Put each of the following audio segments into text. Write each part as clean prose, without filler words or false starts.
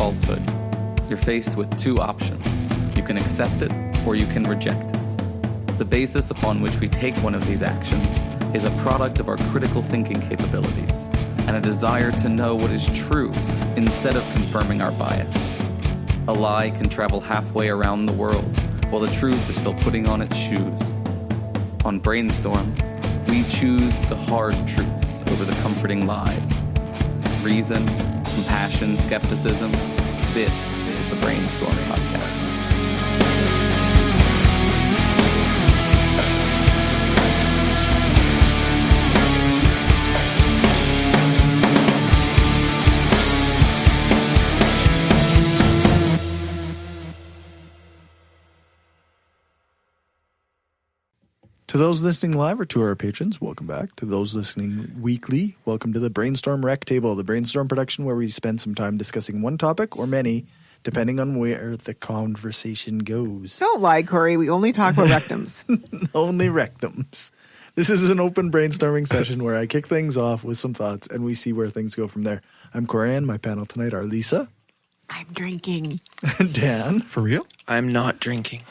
falsehood, you're faced with two options. You can accept it or you can reject it. The basis upon which we take one of these actions is a product of our critical thinking capabilities and a desire to know what is true instead of confirming our bias. A lie can travel halfway around the world while the truth is still putting on its shoes. On Brainstorm, we choose the hard truths over the comforting lies. Reason, compassion, skepticism. This is the Brainstorm Podcast. To those listening live or to our patrons, welcome back. To those listening weekly, welcome to the Brainstorm Rec Table, the Brainstorm production where we spend some time discussing one topic or many, depending on where the conversation goes. Don't lie, Cory. We only talk about rectums. Only rectums. This is an open brainstorming session where I kick things off with some thoughts and we see where things go from there. I'm Cory, and my panel tonight are Lisa. I'm drinking. Dan. For real? I'm not drinking.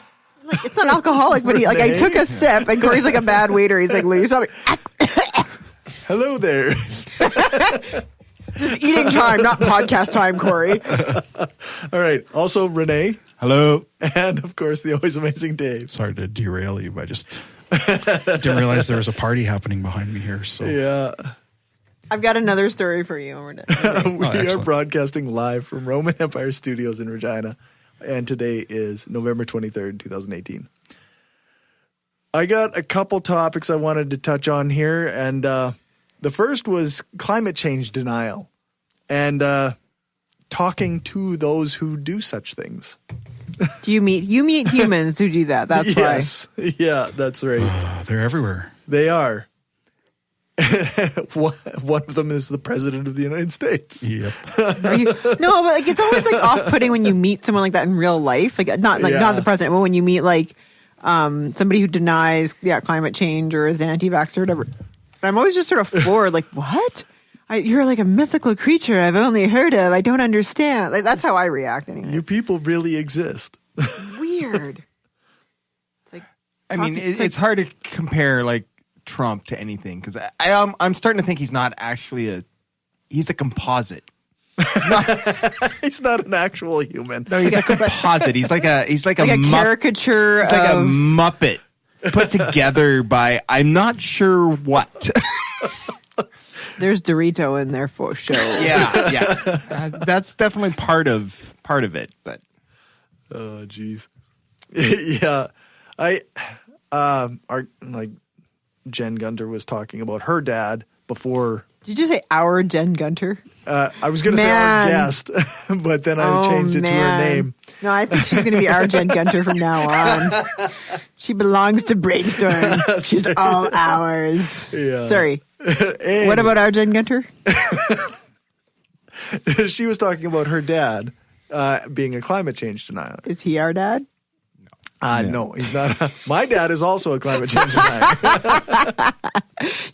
Like, it's not alcoholic, but I took a sip, and Cory's like a bad waiter. He's like, Lisa, hello there. Just eating time, not podcast time, Cory. All right. Also, Rene. Hello. And, of course, the always amazing Dave. Sorry to derail you, but I just didn't realize there was a party happening behind me here. So Yeah. I've got another story for you. We are broadcasting live from Roman Empire Studios in Regina. And today is November 23rd, 2018. I got a couple topics I wanted to touch on here. And the first was climate change denial and talking to those who do such things. You meet humans who do that. That's yes. Why. Yeah, that's right. They're everywhere. They are. One of them is the president of the United States. Yep. No, but it's always off-putting when you meet someone like that in real life. Not the president, but when you meet somebody who denies climate change or is anti-vaxxer or whatever. But I'm always just sort of floored. What? You're like a mythical creature I've only heard of. I don't understand. That's how I react anyway. You people really exist. Weird. It's hard to compare Trump to anything because I'm starting to think he's not actually he's a composite. He's not an actual human. No, he's a composite. He's like a caricature. He's like a Muppet put together by I'm not sure what. There's Dorito in there for sure. Yeah. That's definitely part of it. But oh, geez, yeah, Jen Gunter was talking about her dad before. Did you say our Jen Gunter? I was going to say our guest, but then I changed it to her name. No, I think she's going to be our Jen Gunter from now on. She belongs to Brainstorm. She's all ours. Yeah. Sorry. What about our Jen Gunter? She was talking about her dad being a climate change denier. Is he our dad? No, he's not. My dad is also a climate change denier.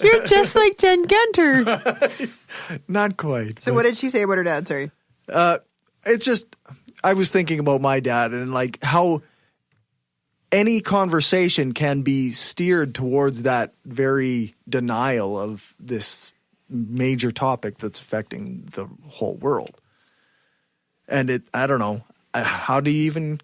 You're just like Jen Gunter. Not quite. So what did she say about her dad? Sorry. It's just, I was thinking about my dad and how any conversation can be steered towards that very denial of this major topic that's affecting the whole world. And I don't know, how do you even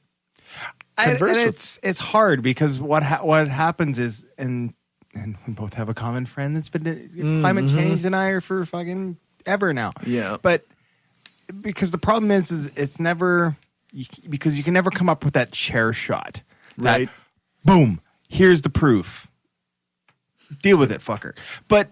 it's hard because what happens is, and we both have a common friend that's been a climate change denier for fucking ever now. Yeah. But because the problem is it's never, because you can never come up with that chair shot. Right. Boom. Here's the proof. Deal with it, fucker. But,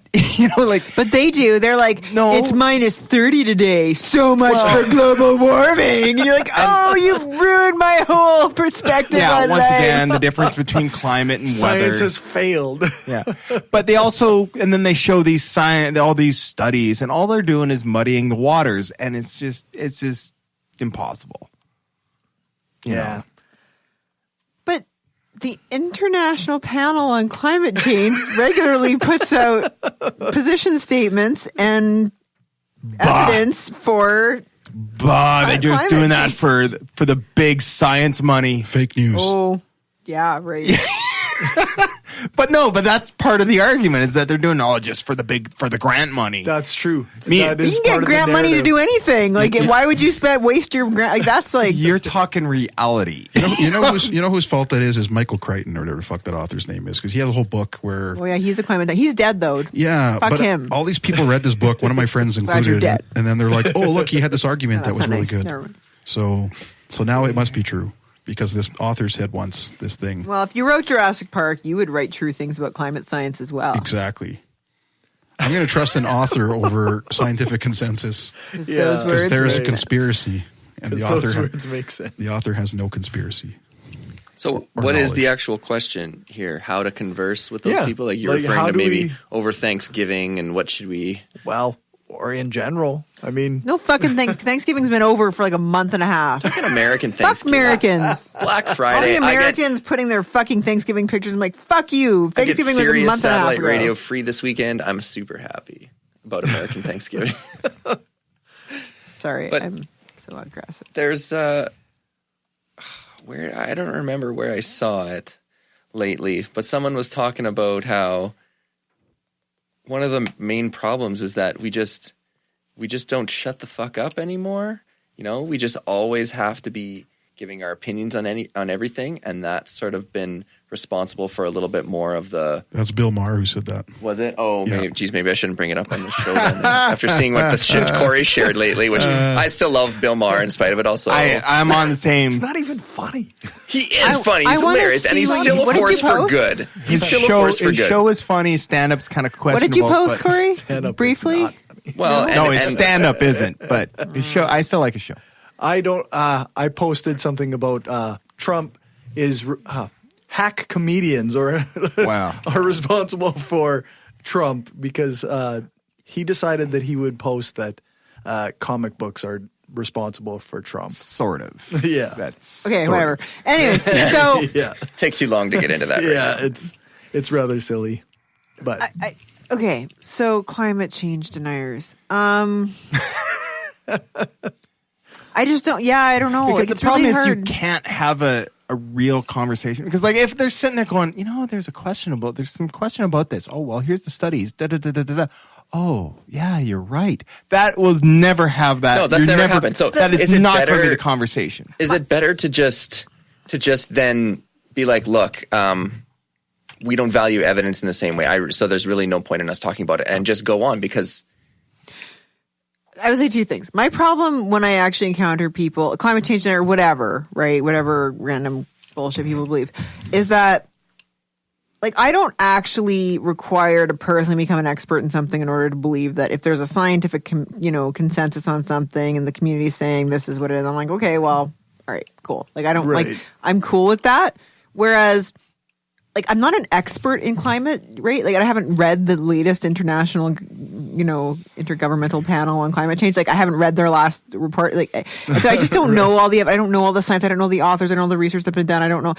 But they do. They're like, no. It's minus 30 today. So much for global warming. You're like, you've ruined my whole perspective on once life. again, the difference between climate and weather. Science has failed. Yeah. But they also, and then they show all these studies, and all they're doing is muddying the waters, and it's just impossible. Yeah. But the International Panel on Climate Change regularly puts out position statements and evidence for But they're just doing that for the big science money. Fake news. Oh, yeah, right. But that's part of the argument is that they're doing just for the grant money. That's true. You That is can part get of the grant money to narrative. do anything. Like, why would you waste your grant? Like, that's like You're talking reality. You know whose fault that is Michael Crichton or whatever the fuck that author's name is, because he had a whole book where. Oh yeah, he's a climate. He's dead though. Yeah, Fuck but him. all these people read this book. One of my friends Glad you're included, dead. and then they're like, "Oh, look, he had this argument that No, was that's really not nice. good." Never mind. So now it must be true because this author said once this thing. Well, if you wrote Jurassic Park, you would write true things about climate science as well. Exactly. I'm going to trust an author over scientific consensus Just Yeah. those Because because words there is a make sense. conspiracy, and the Because those author words make sense. the author has no conspiracy. So Or what is the knowledge. actual question here? How to converse with those Yeah. people? Like you're Like, referring how to do maybe we- over Thanksgiving and what should we... Well, or in general. I mean, No fucking Thanksgiving's been over for like a month and a half. An American Fuck Thanksgiving. Americans. Black All Friday. the Americans putting their fucking Thanksgiving pictures. I'm like, fuck you. I get Thanksgiving was a Sirius month and a half satellite ago. radio free this weekend. I'm super happy about American Thanksgiving. Sorry, But- I'm so aggressive. There's where I don't remember where I saw it lately, but someone was talking about how one of the main problems is that we just don't shut the fuck up anymore. You know, we just always have to be giving our opinions on everything, and that's sort of been responsible for a little bit more of the... That's Bill Maher who said that. Was it? Oh, Yeah. maybe I shouldn't bring it up on the show then. After seeing what the shit Cory shared lately, which I still love Bill Maher in spite of it also. I'm on the same. it's not even funny. He is funny. I He's wanna hilarious. And see he's what- still what a did you force for post? good. He's still a show, force for his good. show is funny. Stand-up's kind of What questionable. did you post, but- Cory? Stand-up is Briefly? not funny. Well, No, his and stand-up isn't, but his show. I still like his show. I don't. I posted something about Trump is hack comedians or Wow. are responsible for Trump because he decided that he would post that comic books are responsible for Trump. Sort of. Yeah. That's Okay, sort whatever. of. Anyway, so Yeah, take too long to get into that. yeah. Right now. It's rather silly, but okay, so climate change deniers. I just don't. Yeah, I don't know. Because Like, the it's problem really is hard. you can't have a real conversation. Because like if they're sitting there going, there's some question about this. Oh, well, here's the studies. Da, da, da, da, da, da. Oh, yeah, you're right. That will never have that. No, that's You're never happened. So that is is it not going to be better- the conversation. Is it better to just then be like, look, we don't value evidence in the same way. So there's really no point in us talking about it and just go on because I would say two things. My problem when I actually encounter people, climate change or whatever, right? Whatever random bullshit people believe, is that like I don't actually require to personally become an expert in something in order to believe that if there's a scientific, consensus on something and the community saying this is what it is, I'm like, okay, well, all right, cool. Like I don't Right. like I'm cool with that. Whereas like I'm not an expert in climate, right? Like I haven't read the latest international, intergovernmental panel on climate change. Like I haven't read their last report. Like, and so I just don't know all the. I don't know all the science. I don't know the authors. I don't know the research that's been done. I don't know,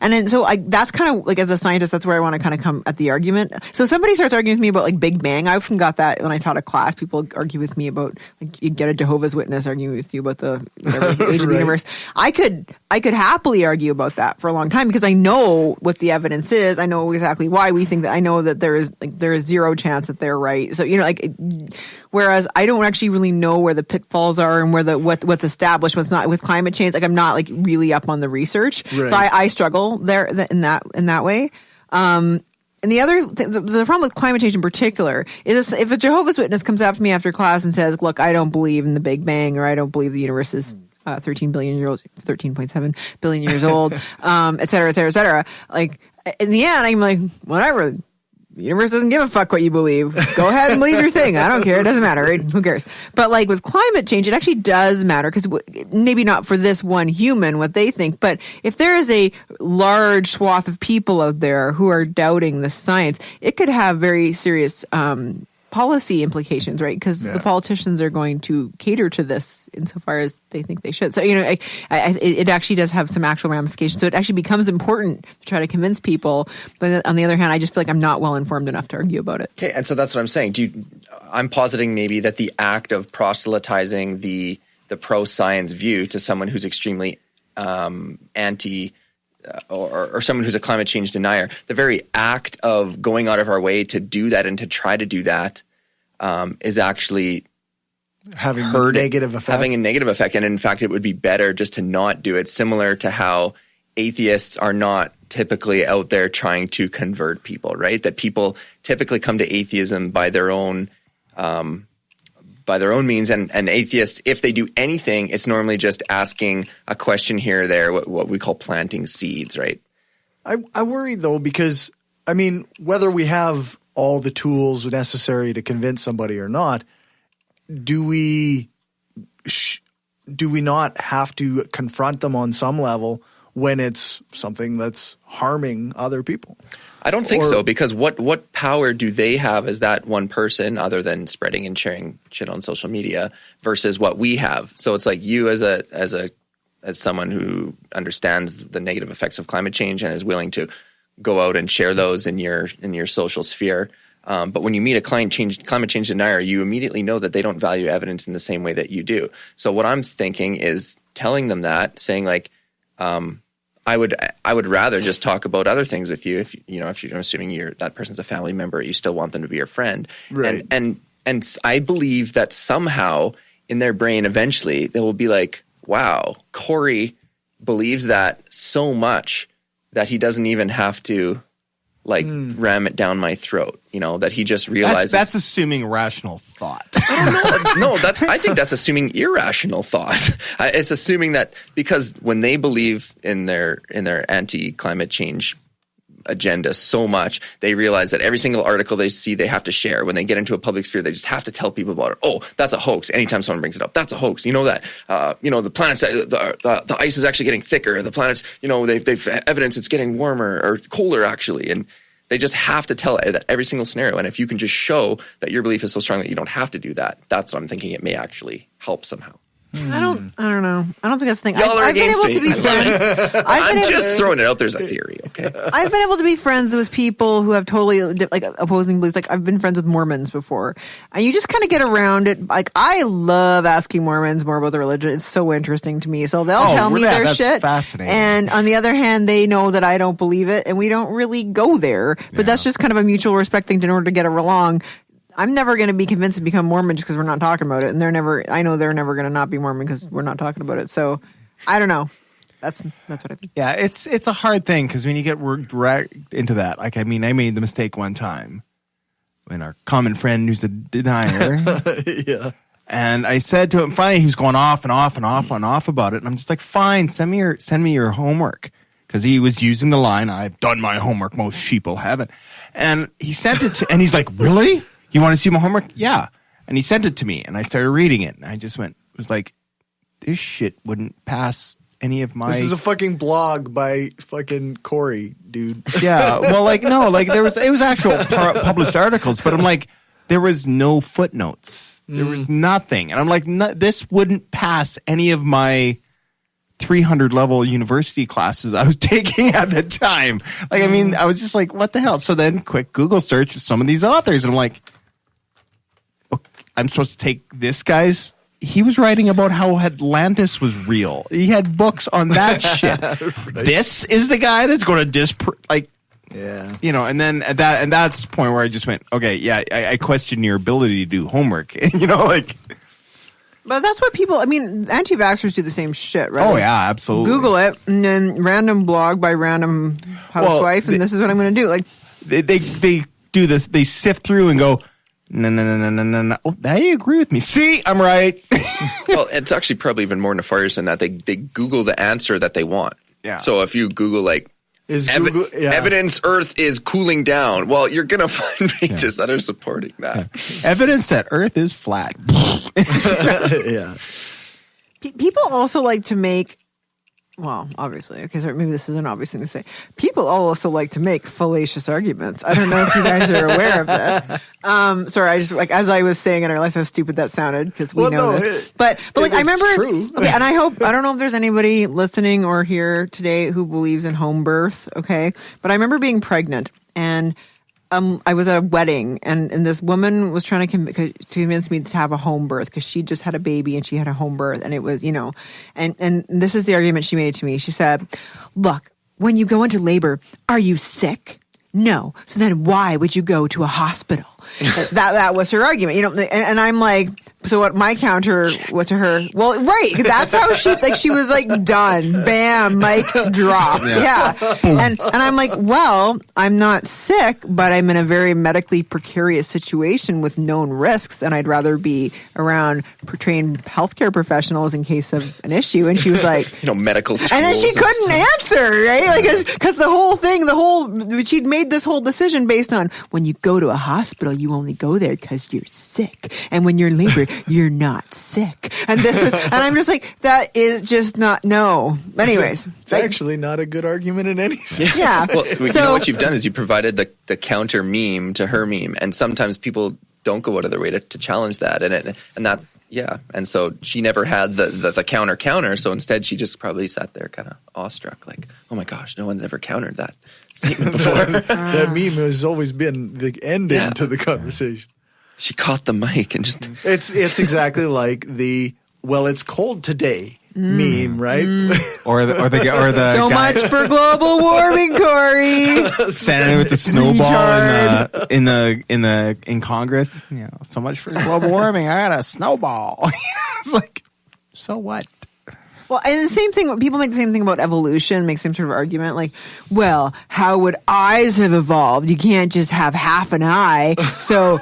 And then so that's kind of like as a scientist, that's where I want to kind of come at the argument. So somebody starts arguing with me about like Big Bang. I often got that when I taught a class. People argue with me about like you get a Jehovah's Witness arguing with you about the age of the Right. universe. I could happily argue about that for a long time because I know what the evidence is. I know exactly why we think that. I know that there is zero chance that they're right. So whereas I don't actually really know where the pitfalls are and where what's established, what's not with climate change. Like I'm not like really up on the research, Right. so I struggle there in that way. And the other the problem with climate change in particular is if a Jehovah's Witness comes up to me after class and says, "Look, I don't believe in the Big Bang, or I don't believe the universe is 13.7 billion years old, et cetera, et cetera, et cetera." Like in the end, I'm like, whatever. The universe doesn't give a fuck what you believe. Go ahead and believe your thing. I don't care. It doesn't matter. Right? Who cares? But like with climate change, it actually does matter because maybe not for this one human, what they think, but if there is a large swath of people out there who are doubting the science, it could have very serious policy implications, right? Because the politicians are going to cater to this insofar as they think they should. So, it actually does have some actual ramifications. So it actually becomes important to try to convince people. But on the other hand, I just feel like I'm not well informed enough to argue about it. okay, and so that's what I'm saying. I'm positing maybe that the act of proselytizing the the pro-science view to someone who's extremely anti or someone who's a climate change denier. The very act of going out of our way to do that and to try to do that is actually having a negative effect. And in fact, it would be better just to not do it, similar to how atheists are not typically out there trying to convert people, right? That people typically come to atheism by their own means. And atheists, if they do anything, it's normally just asking a question here or there, what we call planting seeds, right? I worry, though, because, I mean, whether we have all the tools necessary to convince somebody or not, do we not have to confront them on some level when it's something that's harming other people? I don't think so, because what power do they have as that one person other than spreading and sharing shit on social media versus what we have? So it's like you as someone who understands the negative effects of climate change and is willing to go out and share those in your social sphere. But when you meet a climate change denier, you immediately know that they don't value evidence in the same way that you do. So what I'm thinking is telling them that, saying like, I would rather just talk about other things with you. If you're assuming that person's a family member, you still want them to be your friend. Right. And I believe that somehow in their brain, eventually they will be like, wow, Cory believes that so much that he doesn't even have to ram it down my throat, that he just realizes. That's assuming rational thought. No, I think that's assuming irrational thought. It's assuming that because when they believe in their anti-climate change agenda so much, they realize that every single article they see, they have to share. When they get into a public sphere, they just have to tell people about it. Oh, that's a hoax. Anytime someone brings it up, that's a hoax. You know that. The planet's the ice is actually getting thicker. The planet's, they've evidence it's getting warmer or colder actually, and they just have to tell that every single scenario. And if you can just show that your belief is so strong that you don't have to do that, that's what I'm thinking. It may actually help somehow. I don't know. I don't think that's the thing. Y'all are I've been against able to be friends. I'm just throwing it out there as a theory, okay? I've been able to be friends with people who have totally opposing beliefs. Like I've been friends with Mormons before, and you just kind of get around it. Like I love asking Mormons more about their religion. It's so interesting to me. So they'll tell me their shit. Fascinating. And on the other hand, they know that I don't believe it, and we don't really go there. But that's just kind of a mutual respect thing in order to get along. I'm never going to be convinced to become Mormon just because we're not talking about it. And I know they're never going to not be Mormon because we're not talking about it. So I don't know. That's what I think. Yeah, it's a hard thing because when you get dragged into that, like, I mean, I made the mistake one time when our common friend who's a denier. Yeah. And I said to him, finally, he was going off and off and off and off about it. And I'm just like, fine, send me your homework. Because he was using the line, I've done my homework, most sheeple haven't. And he sent it and he's like, really? You want to see my homework? Yeah. And he sent it to me, and I started reading it, and I just was like, this shit wouldn't pass any of my... This is a fucking blog by fucking Cory, dude. Yeah. Well, it was actual published articles, but I'm like, there was no footnotes. There was nothing. And I'm like, this wouldn't pass any of my 300 level university classes I was taking at the time. Like, I mean, I was just like, what the hell? So then quick Google search of some of these authors, and I'm like, I'm supposed to take this guy's. He was writing about how Atlantis was real. He had books on that shit. Right. This is the guy that's going to yeah. And then at that's the point where I just went, okay, yeah, I question your ability to do homework. But that's what people, I mean, anti-vaxxers do the same shit, right? Oh, yeah, absolutely. Google it, and then random blog by random housewife, and this is what I'm going to do. Like, they do this. They sift through and go, no. Oh, they agree with me. See, I'm right. Well, it's actually probably even more nefarious than that. They Google the answer that they want. Yeah. So if you Google evidence Earth is cooling down, well, you're going to find pages that are supporting that. Yeah. Evidence that Earth is flat. Yeah. People also like to make, well, obviously, okay, so maybe this is an obvious thing to say. People also like to make fallacious arguments. I don't know if you guys are aware of this. Sorry, I just, as I was saying it, I realized how stupid that sounded because we know this. But I remember, true. Okay, and I don't know if there's anybody listening or here today who believes in home birth, okay? But I remember being pregnant, and I was at a wedding and this woman was trying to convince me to have a home birth because she just had a baby and she had a home birth, and it was, and this is the argument she made to me. She said, look, when you go into labor, are you sick? No. So then why would you go to a hospital? That was her argument, and I'm like, so what my counter was to her, well, right, that's how she was like, done, bam, mic drop. Yeah. And I'm like, well, I'm not sick, but I'm in a very medically precarious situation with known risks, and I'd rather be around trained healthcare professionals in case of an issue. And she was like, medical tools. And then she couldn't answer, right? Like, because she'd made this whole decision based on when you go to a hospital, you only go there because you're sick, and when you're in labor, you're not sick. And I'm just like, that is just not, no. Anyways, it's actually not a good argument in any sense. Yeah. Well, you know what you've done is you provided the counter meme to her meme, and sometimes people don't go out of their way to challenge that, and that's and so she never had the counter, so instead she just probably sat there kind of awestruck, like, oh my gosh, no one's ever countered that statement before. That meme has always been the ending to the conversation. She caught the mic and just it's exactly like the it's cold today meme, right? Or the so guy much for global warming, Cory. standing there with the snowball in Congress. So much for global warming. I got a snowball. It's like, so what? Well, and the same thing, people make the same thing about evolution, make some sort of argument like, well, how would eyes have evolved? You can't just have half an eye. So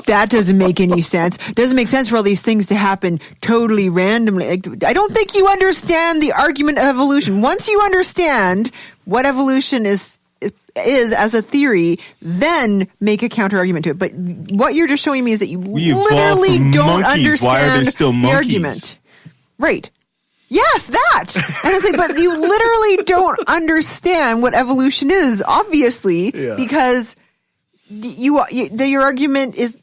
that doesn't make any sense. It doesn't make sense for all these things to happen totally randomly. Like, I don't think you understand the argument of evolution. Once you understand what evolution is as a theory, then make a counter argument to it. But what you're just showing me is that you literally don't understand Why are there still monkeys? The argument. Right. Yes, that. And it's like, but you literally don't understand what evolution is, obviously, because your argument is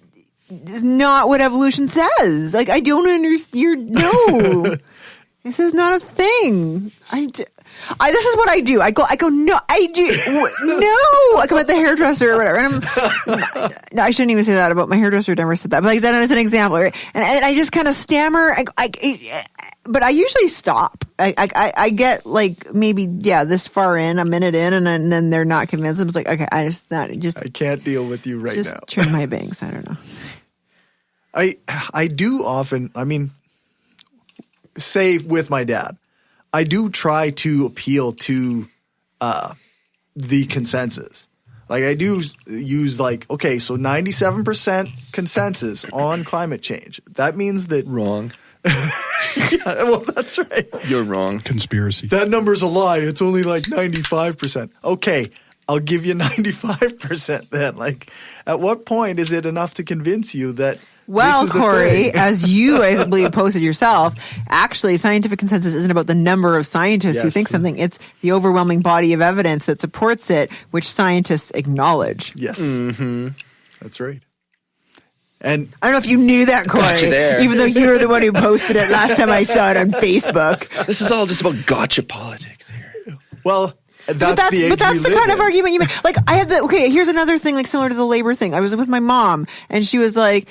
not what evolution says. Like, I don't understand. No, this is not a thing. This is what I do. I go, no, I do. No, I come at the hairdresser or whatever. And no, I shouldn't even say that about my hairdresser. Never said that. But like, that is an example, right? And I just kind of stammer. But I usually stop. I get like maybe this far in, a minute in, and then they're not convinced. I'm just like, okay, I can't deal with you right now. Just trim my bangs. I don't know. I do often. I mean, say with my dad, I do try to appeal to the consensus. Like I do use like, okay, so 97% consensus on climate change. That means that wrong. Well, that's right. You're wrong. Conspiracy. That number's a lie. It's only like 95%. Okay, I'll give you 95% then. Like, at what point is it enough to convince you that Well, this is Cory, as you, I believe, posted yourself, actually, scientific consensus isn't about the number of scientists who think something. It's the overwhelming body of evidence that supports it, which scientists acknowledge. Yes. Mm-hmm. That's right. And I don't know if you knew that, Cory, even though you were the one who posted it last time I saw it on Facebook. This is all just about gotcha politics here. Well, that's the kind of argument you make. Like, I had here's another thing, like similar to the labor thing. I was with my mom, and she was like,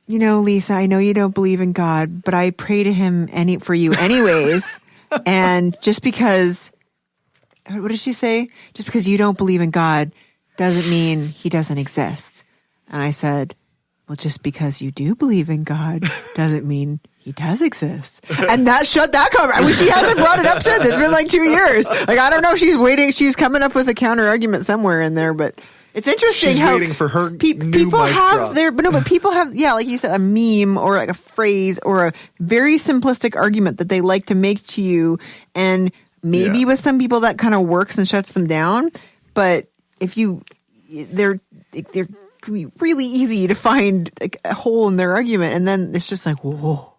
you know, Lisa, I know you don't believe in God, but I pray to him for you anyways. And just because, what did she say? Just because you don't believe in God doesn't mean he doesn't exist. And I said, well, just because you do believe in God doesn't mean he does exist. And that shut that conversation. I mean, she hasn't brought it up since. It's been like 2 years. Like, I don't know. She's waiting. She's coming up with a counter argument somewhere in there, but it's interesting. She's how waiting for her new people mic have drop. but people have, like you said, a meme or like a phrase or a very simplistic argument that they like to make to you. And maybe with some people that kind of works and shuts them down. But if they're can be really easy to find like a hole in their argument, and then it's just like, whoa.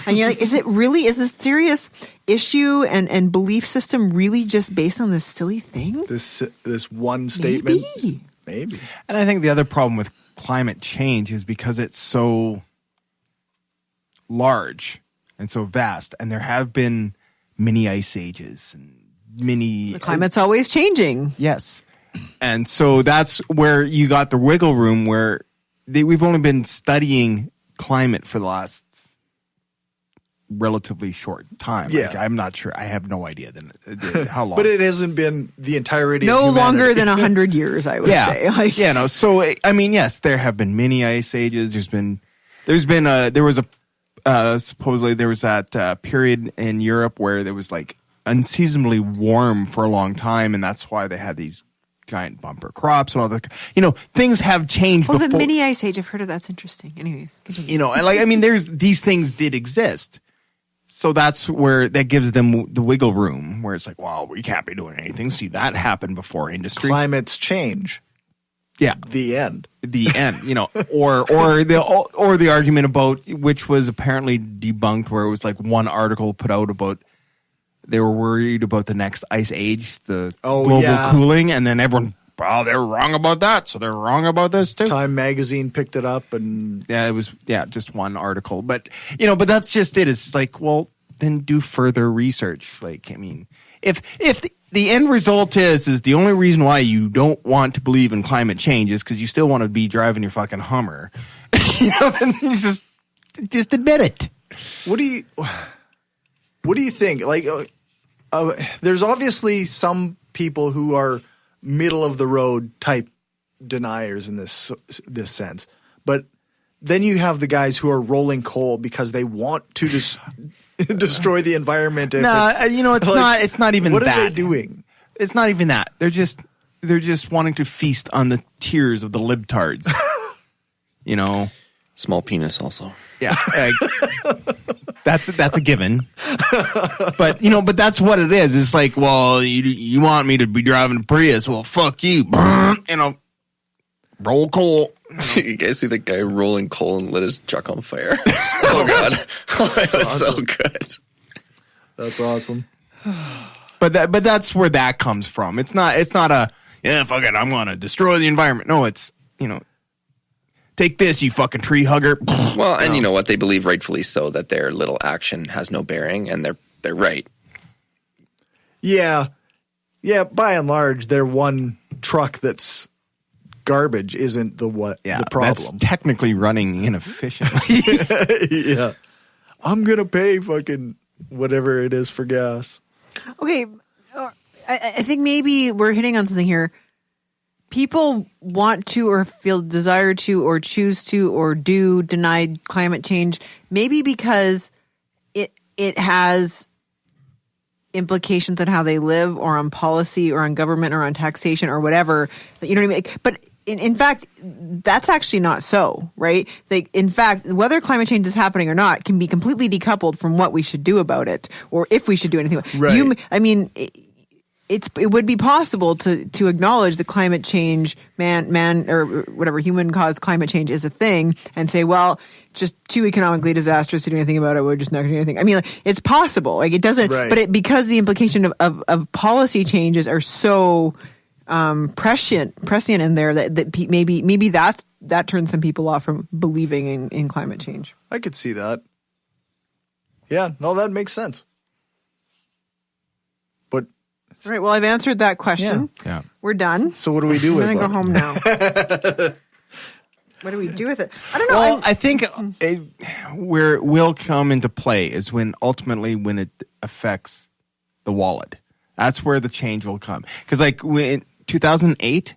And you're like, is this serious issue and belief system really just based on this silly thing? This one statement? Maybe. And I think the other problem with climate change is because it's so large and so vast, and there have been mini ice ages and the climate's always changing. Yes. And so that's where you got the wiggle room where we've only been studying climate for the last relatively short time. Yeah. Like, I'm not sure. I have no idea how long. But it hasn't been the entirety No of longer humanity. than 100 years, I would say. Like, yeah, no. So I mean, yes, there have been many ice ages. Supposedly there was that period in Europe where there was like unseasonably warm for a long time, and that's why they had these giant bumper crops and all the, things have changed. Well, before. the mini ice age, I've heard of. That's interesting. Anyways, continue. And like, I mean, these things did exist. So that's where that gives them the wiggle room where it's like, well, we can't be doing anything. See, that happened before industry. Climates change. Yeah. The end. Or the argument about, which was apparently debunked, where it was like one article put out about they were worried about the next ice age, the global cooling, and then everyone, well, they're wrong about that, so they're wrong about this too. Time magazine picked it up, and it was just one article, but but that's just it. It's like, well, then do further research. Like, I mean, if the end result is the only reason why you don't want to believe in climate change is because you still want to be driving your fucking Hummer, then you just admit it. What do you think? Like, there's obviously some people who are middle of the road type deniers in this sense, but then you have the guys who are rolling coal because they want to destroy the environment. It's like, it's not even what that. What are they doing? It's not even that. They're just wanting to feast on the tears of the libtards. Small penis also. Yeah. That's a given. But that's what it is. It's like, well, you want me to be driving a Prius? Well, fuck you. Roll coal. You guys see the guy rolling coal and lit his truck on fire? Oh God. That was so good. That's awesome. But that's where that comes from. It's not a, fuck it, I'm gonna destroy the environment. No, it's take this, you fucking tree hugger. Well, and you know what? They believe, rightfully so, that their little action has no bearing, and they're right. Yeah. Yeah, by and large, their one truck that's garbage isn't the problem. That's technically running inefficiently. Yeah. I'm going to pay fucking whatever it is for gas. Okay. I think maybe we're hitting on something here. People want to or feel desire to or choose to or do deny climate change, maybe because it has implications on how they live or on policy or on government or on taxation or whatever. You know what I mean? But in fact, that's actually not so, right? Like, in fact, whether climate change is happening or not can be completely decoupled from what we should do about it or if we should do anything. Right. It would be possible to acknowledge that climate change, man or whatever, human caused climate change is a thing, and say, well, it's just too economically disastrous to do anything about it. We're just not going to do anything. I mean, it's possible. Like, it doesn't, right. But because the implication of policy changes are so prescient in there that maybe that turns some people off from believing in climate change. I could see that. Yeah, no, that makes sense. But all right, well, I've answered that question. Yeah. We're done. So what do we do with it? I'm going to go home now. What do we do with it? I don't know. Well, I think where it will come into play is when it affects the wallet. That's where the change will come. Because like in 2008,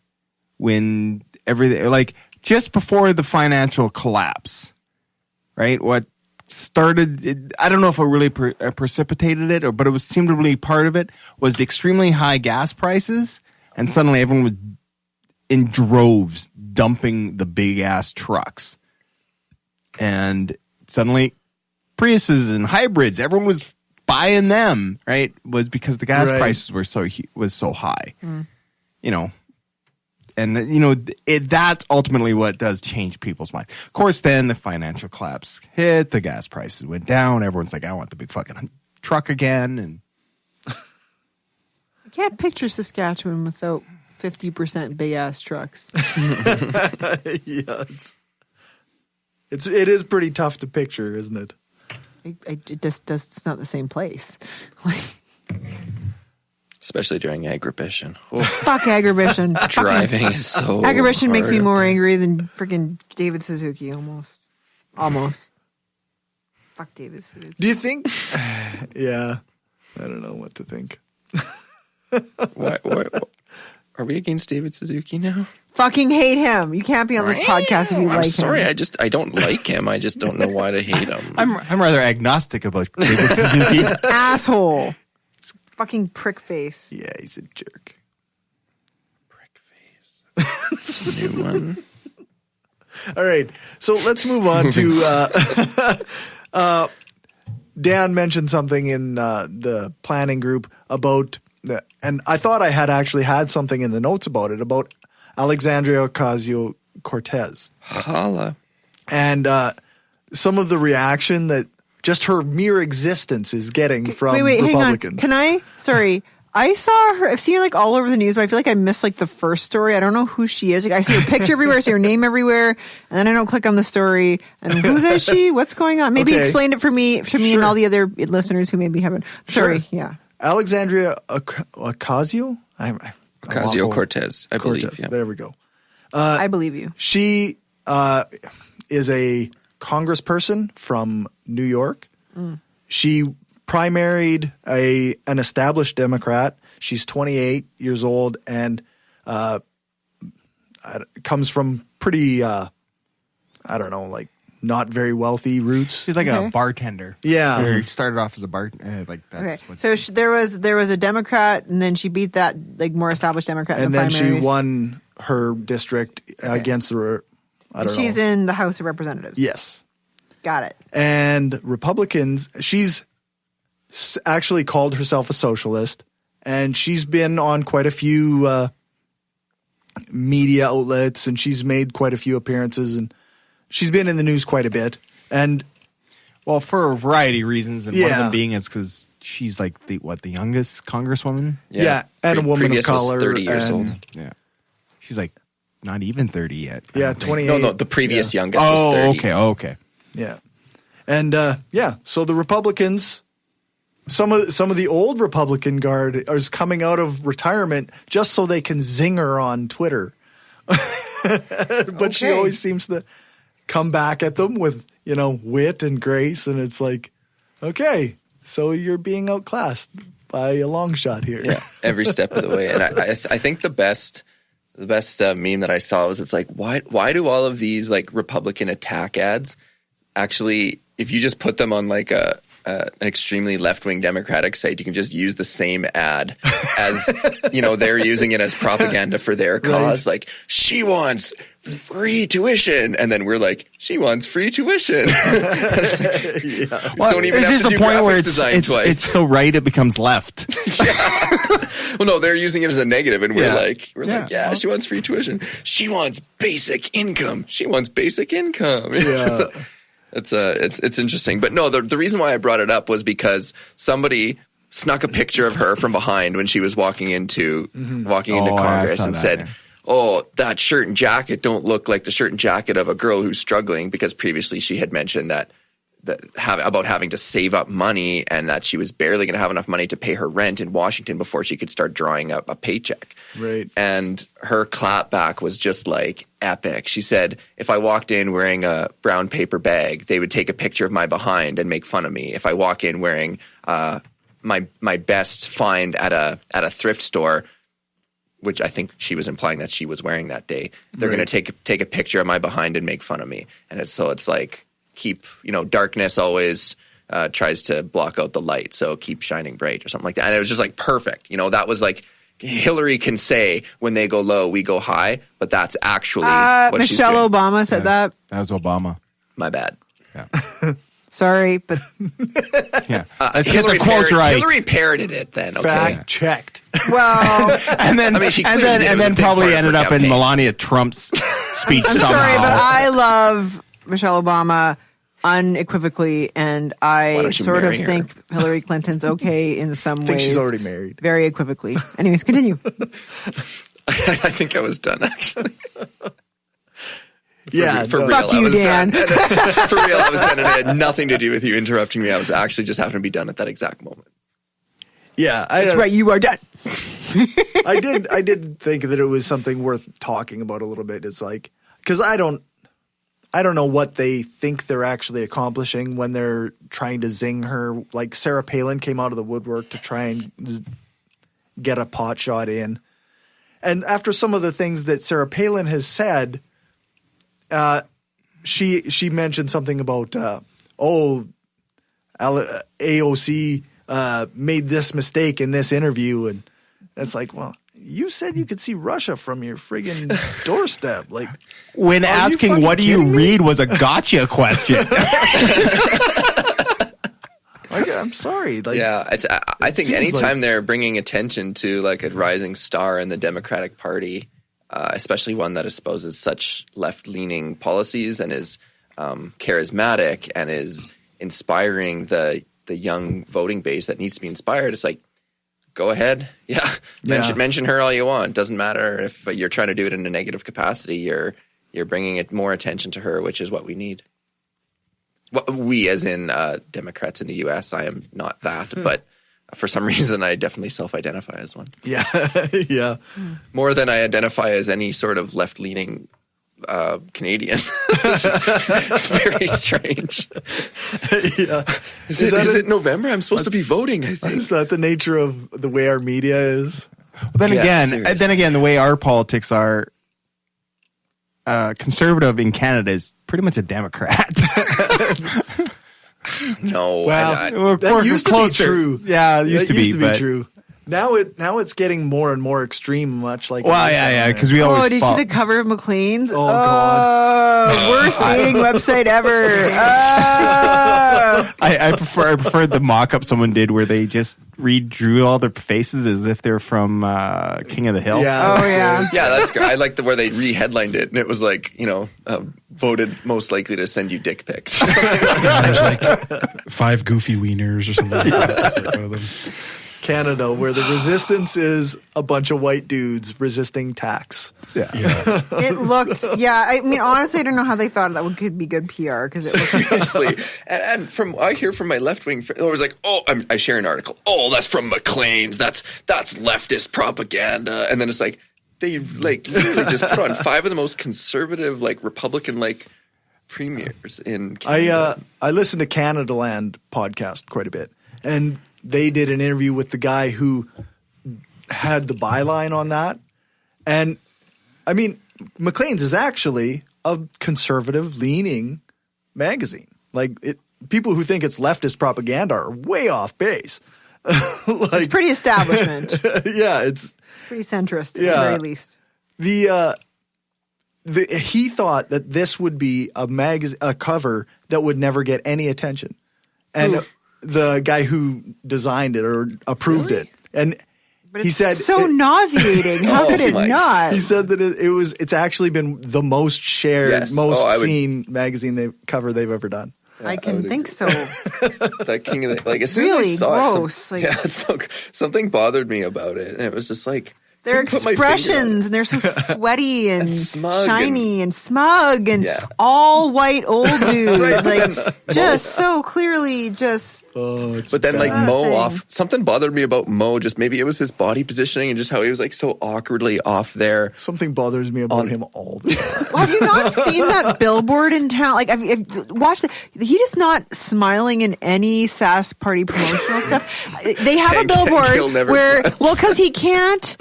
when everything, like just before the financial collapse, right? What started, I don't know if it really precipitated it, but it seemed to be part of it, was the extremely high gas prices, and suddenly everyone was in droves dumping the big ass trucks, and suddenly Priuses and hybrids, everyone was buying them, right? Was because the gas prices were so high, and that's ultimately what does change people's minds. Of course, then the financial collapse hit, the gas prices went down. Everyone's like, I want the big fucking truck again, and I can't picture Saskatchewan without 50% big ass trucks. Yeah, it is pretty tough to picture, isn't it? It's not the same place. especially during agribition. Oh, Fuck agribition. driving is so Agribition makes me hard. more angry than freaking David Suzuki, almost. Fuck David Suzuki. Do you think? Yeah, I don't know what to think. What? Are we against David Suzuki now? Fucking hate him. You can't be on this podcast if you like I'm sorry, him. I don't like him. I just don't know why to hate him. I'm rather agnostic about David Suzuki. Asshole. Fucking prick face. Yeah, he's a jerk. Prick face. New one. All right, so let's move on to. Dan mentioned something in the planning group about, and I thought I had actually had something in the notes about it, about Alexandria Ocasio Cortez. Holla. And some of the reaction that just her mere existence is getting from Wait, Republicans. hang on. Sorry. I saw her. I've seen her like all over the news, but I feel like I missed like the first story. I don't know who she is. Like, I see her picture everywhere. I see her name everywhere, and then I don't click on the story. And who is she? What's going on? Maybe Okay. explain it for me and all the other listeners who maybe haven't. Sorry. Sure. Yeah. Alexandria Ocasio? Ocasio Cortez, I believe. Cortez. Yeah. There we go. I believe you. She is a congressperson from New York. She primaried an established Democrat. She's 28 years old and comes from pretty, I don't know, like not very wealthy roots. She's like Okay. a bartender. Yeah. Or started off as a bar. Like that's Okay. what. So there was a Democrat, and then she beat that like more established Democrat in And the then she primaries. won her district against the, I And don't she's know. in the House of Representatives. Yes. Got it. And Republicans, she's actually called herself a socialist, and she's been on quite a few media outlets, and she's made quite a few appearances, and she's been in the news quite a bit. And Well, for a variety of reasons, and one of Yeah. them being is because she's like the youngest congresswoman. yeah, and a woman of Previous was color. 30 years and- old. Yeah, she's like not even 30 yet. I Yeah, don't think. 28. No, the previous youngest was 30. Okay. Yeah. And so the Republicans, some of the old Republican guard is coming out of retirement just so they can zing her on Twitter. But she Okay. always seems to come back at them with, wit and grace, and it's like, okay, so you're being outclassed by a long shot here. Yeah, every step of the way. And I think the best meme that I saw was, it's like, why do all of these like Republican attack ads actually, if you just put them on like an extremely left-wing Democratic site, you can just use the same ad as, they're using it as propaganda for their cause. Like, she wants free tuition. And then we're like, she wants free tuition. It's like, Well, don't even it's have just to a do point where graphics design it's twice. so right it becomes left. Well, no, they're using it as a negative, and we're Yeah. like, Yeah. she wants free tuition. She wants basic income. She wants basic income. Yeah. It's interesting. But no, the reason why I brought it up was because somebody snuck a picture of her from behind when she was walking into Oh, Congress I and saw said, that, yeah. "Oh, that shirt and jacket don't look like the shirt and jacket of a girl who's struggling," because previously she had mentioned that about having to save up money, and that she was barely going to have enough money to pay her rent in Washington before she could start drawing up a paycheck. Right. And her clapback was just like epic. She said, if I walked in wearing a brown paper bag, they would take a picture of my behind and make fun of me. If I walk in wearing my best find at a thrift store, which I think she was implying that she was wearing that day, they're Right. going to take a picture of my behind and make fun of me. And it's like, keep, darkness always tries to block out the light, so keep shining bright or something like that. And it was just like perfect. That was like, Hillary can say, when they go low, we go high, but that's actually what she's doing. Michelle Obama said that. That was Obama. My bad. Yeah. Sorry, but Yeah. Let's get the quotes right. Hillary parroted it then. Okay. Fact checked. well, And then, I mean, she clearly did. It and was a then big probably part of ended her up in campaign. Melania Trump's speech I'm somehow. sorry, but I love Michelle Obama unequivocally, and Why I don't you sort of marry her? think Hillary Clinton's okay in some I think ways. she's already married. Very equivocally. Anyways, continue. I think I was done, actually. Yeah. For no. real, Fuck I you, was Dan. done. For real, I was done, and it had nothing to do with you interrupting me. I was actually just happened to be done at that exact moment. Yeah. That's right, you are done. I did think that it was something worth talking about a little bit. It's like, because I don't know what they think they're actually accomplishing when they're trying to zing her. Like Sarah Palin came out of the woodwork to try and get a pot shot in. And after some of the things that Sarah Palin has said, she mentioned something about, AOC made this mistake in this interview. And it's like, well, you said you could see Russia from your friggin' doorstep. Like, when asking what do you read was a gotcha question. I'm sorry. Like, yeah, I think anytime they're bringing attention to like a rising star in the Democratic Party, especially one that espouses such left-leaning policies and is charismatic and is inspiring the young voting base that needs to be inspired, it's like, go ahead. Yeah. Mention her all you want. Doesn't matter if you're trying to do it in a negative capacity. You're bringing it more attention to her, which is what we need. We, as in Democrats in the U.S., I am not that, but for some reason, I definitely self-identify as one. Yeah, yeah. More than I identify as any sort of left-leaning Canadian. It's just very strange. Yeah. Is it November? I'm supposed to be voting, I think. Is that the nature of the way our media is? Well, then again, the way our politics are, conservative in Canada is pretty much a Democrat. No. Well, that used to be true. Yeah, it used to be true. Now it's getting more and more extreme, much like. Well, yeah, because we always. Oh, did you see the cover of Maclean's? Oh God, worst dating website ever. I preferred the mock-up someone did where they just redrew all their faces as if they're from King of the Hill. Yeah. Oh yeah. Yeah, that's great. I like where they re-headlined it, and it was like, voted most likely to send you dick pics. There's like 5 goofy wieners or something like that. That's like one of them. Canada, where the resistance is a bunch of white dudes resisting tax. Yeah. It looked. Yeah, I mean, honestly, I don't know how they thought that could be good PR because it looked. Seriously, and I hear from my left wing, it was like, I share an article. Oh, that's from Maclean's. That's leftist propaganda, and then it's like they like literally just put on 5 of the most conservative, like Republican, like premiers in Canada. I listen to Canada Land podcast quite a bit, and they did an interview with the guy who had the byline on that. And I mean, Maclean's is actually a conservative leaning magazine. Like people who think it's leftist propaganda are way off base. It's pretty establishment. Yeah, it's pretty centrist at the very least. He thought that this would be a cover that would never get any attention. And the guy who designed it or approved it. And but he said so nauseating. How could it not? He said that it's actually been the most shared, seen magazine cover they've ever done. Yeah, I can think so. That King of the, like, as soon really as I saw gross. it, something bothered me about it, and it was just like their expressions, and they're so sweaty and smug shiny and smug and all white old dudes, like just so clearly just. But then like Mo something bothered me about Mo. Just maybe it was his body positioning and just how he was like so awkwardly off there. Something bothers me about him all the time. Well, have you not seen that billboard in town? Like, I've watched it. He is not smiling in any SAS party promotional stuff. They have a billboard where, because he can't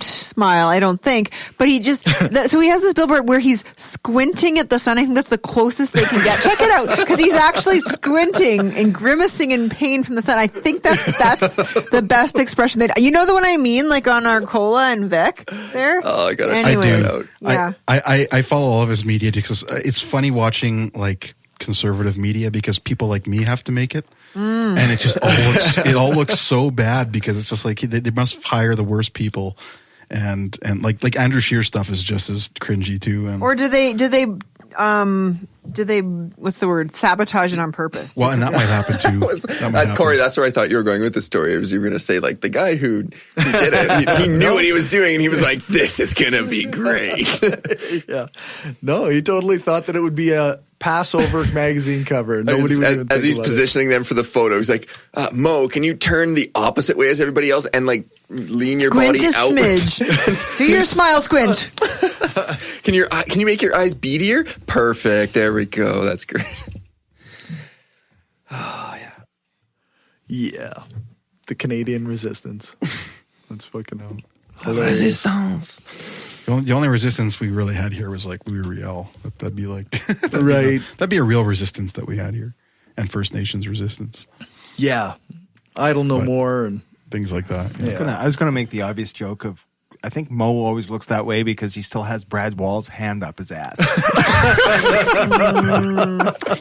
smile, I don't think, but he just, so he has this billboard where he's squinting at the sun. I think that's the closest they can get. Check it out, because he's actually squinting and grimacing in pain from the sun. I think that's the best expression. You know the one I mean, like on Arcola and Vic there? Oh, I gotta check it out. Yeah. I follow all of his media because it's funny watching like conservative media because people like me have to make it. And it just all looks so bad because it's just like they must hire the worst people, and like Andrew Scheer stuff is just as cringy too. Or do they what's the word, sabotage it on purpose? Well, and that might happen too. Cory, that's where I thought you were going with the story. It was you were going to say like the guy who did it, he knew what he was doing, and he was like, "This is going to be great." Yeah, no, he totally thought that it would be a Passover magazine cover. Nobody would even as think he's about positioning them for the photo, he's like, Mo, can you turn the opposite way as everybody else and like lean your Squint body a outwards? smidge. Do your smile squint. Can you make your eyes beadier? Perfect. There we go. That's great. Oh yeah. Yeah. The Canadian resistance. That's fucking hilarious. Resistance. The only resistance we really had here was like Louis Riel. That'd be like Right. That'd be a real resistance that we had here, and First Nations resistance, Yeah. Idle no But- more and things like that. yeah. I was going to make the obvious joke of, I think Mo always looks that way because he still has Brad Wall's hand up his ass.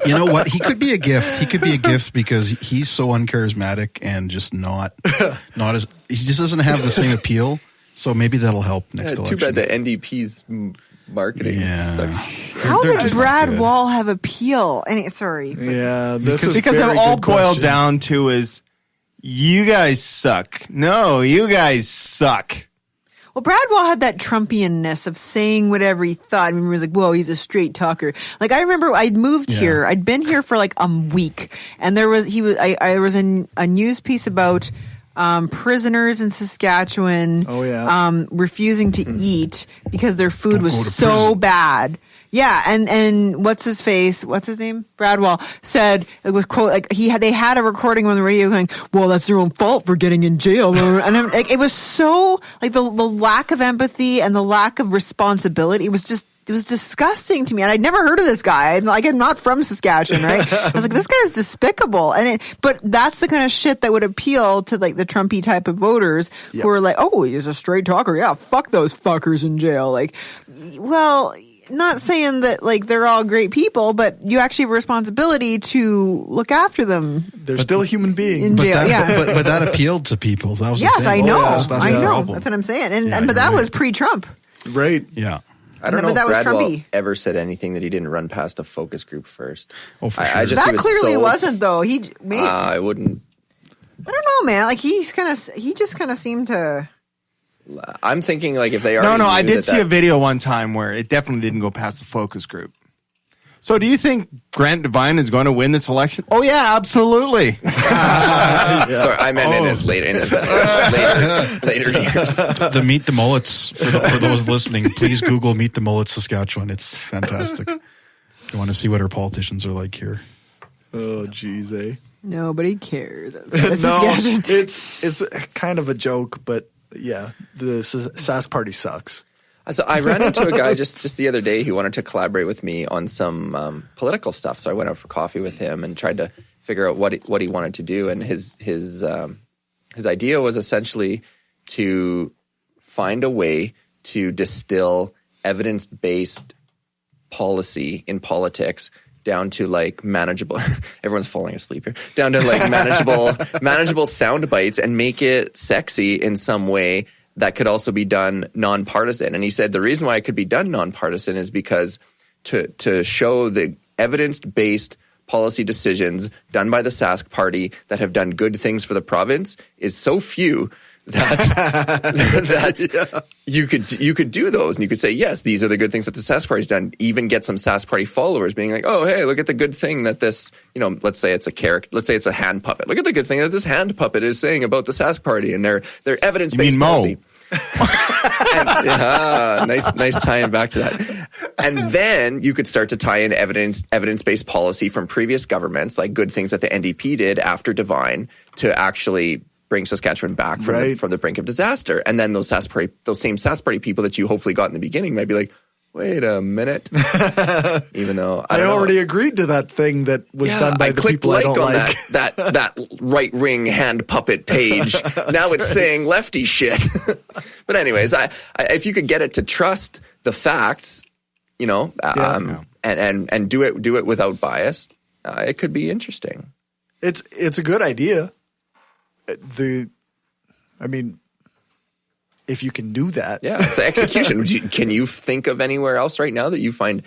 You know what? He could be a gift. He could be a gift because he's so uncharismatic and just not as he just doesn't have the same appeal. So maybe that'll help next Too election. bad the NDP's marketing Yeah. sucks. How They're did just not Brad good. Wall have appeal? Sorry. Yeah, that's because a it very all good boiled question. down to is, you guys suck. No, you guys suck. Well, Brad Wall had that Trumpianness of saying whatever he thought. I remember he was like, whoa, he's a straight talker. Like, I remember I'd moved here. I'd been here for like a week. And there was a news piece about prisoners in Saskatchewan refusing to eat because their food Don't was go to so prison. bad. Yeah, and what's his name? Brad Wall said, it was quote like they had a recording on the radio going, well, that's their own fault for getting in jail. And I'm, like, it was so like the lack of empathy and the lack of responsibility. It was disgusting to me. And I'd never heard of this guy. I'm not from Saskatchewan, right? I was like, this guy's despicable. But that's the kind of shit that would appeal to like the Trumpy type of voters who are like, oh, he's a straight talker. Yeah, fuck those fuckers in jail. Like, well, not saying that like they're all great people, but you actually have a responsibility to look after them. They're still a human being. In jail, yeah. But that appealed to people. That was the Yes, thing. I know. That's I the know. problem. That's what I'm saying. Yeah, But you're that right. was pre-Trump. Right. Yeah. I don't But know that if was Brad Wall Trumpy. ever said anything that he didn't run past a focus group first. Oh, for I sure. just- he That was clearly so- wasn't though. I wouldn't. I don't know, man. Like he just kind of seemed to. I'm thinking like if they are. No, I did see a video one time where it definitely didn't go past the focus group. So do you think Grant Devine is going to win this election? Oh, yeah, absolutely. Sorry, I meant in his later years. The Meet the Mullets, for those listening, please Google Meet the Mullets Saskatchewan. It's fantastic. You want to see what our politicians are like here. Oh, geez, eh? Nobody cares. No, it's kind of a joke, but yeah, the Sask party sucks. So I ran into a guy just the other day who wanted to collaborate with me on some political stuff. So I went out for coffee with him and tried to figure out what he wanted to do. And his idea was essentially to find a way to distill evidence-based policy in politics down to like manageable. Everyone's falling asleep here. Down to like manageable sound bites and make it sexy in some way that could also be done nonpartisan. And he said the reason why it could be done nonpartisan is because to show the evidence-based policy decisions done by the Sask party that have done good things for the province is so few that you could do those and you could say, yes, these are the good things that the Sask party's done. Even get some Sask party followers being like, oh, hey, look at the good thing that this, let's say it's a character, let's say it's a hand puppet. Look at the good thing that this hand puppet is saying about the Sask party and their evidence-based policy. Nice tying back to that. And then you could start to tie in evidence-based policy from previous governments, like good things that the NDP did after Devine to actually bring Saskatchewan back from the brink of disaster. And then those same Sask party people that you hopefully got in the beginning might be like, wait a minute. Even though I already agreed to that thing that was done by the people I don't like. that right-wing hand puppet page. Now it's saying lefty shit. But anyways, if you could get it to trust the facts, and do it without bias, it could be interesting. It's a good idea. If you can do that. Yeah, it's the execution. Can you think of anywhere else right now that you find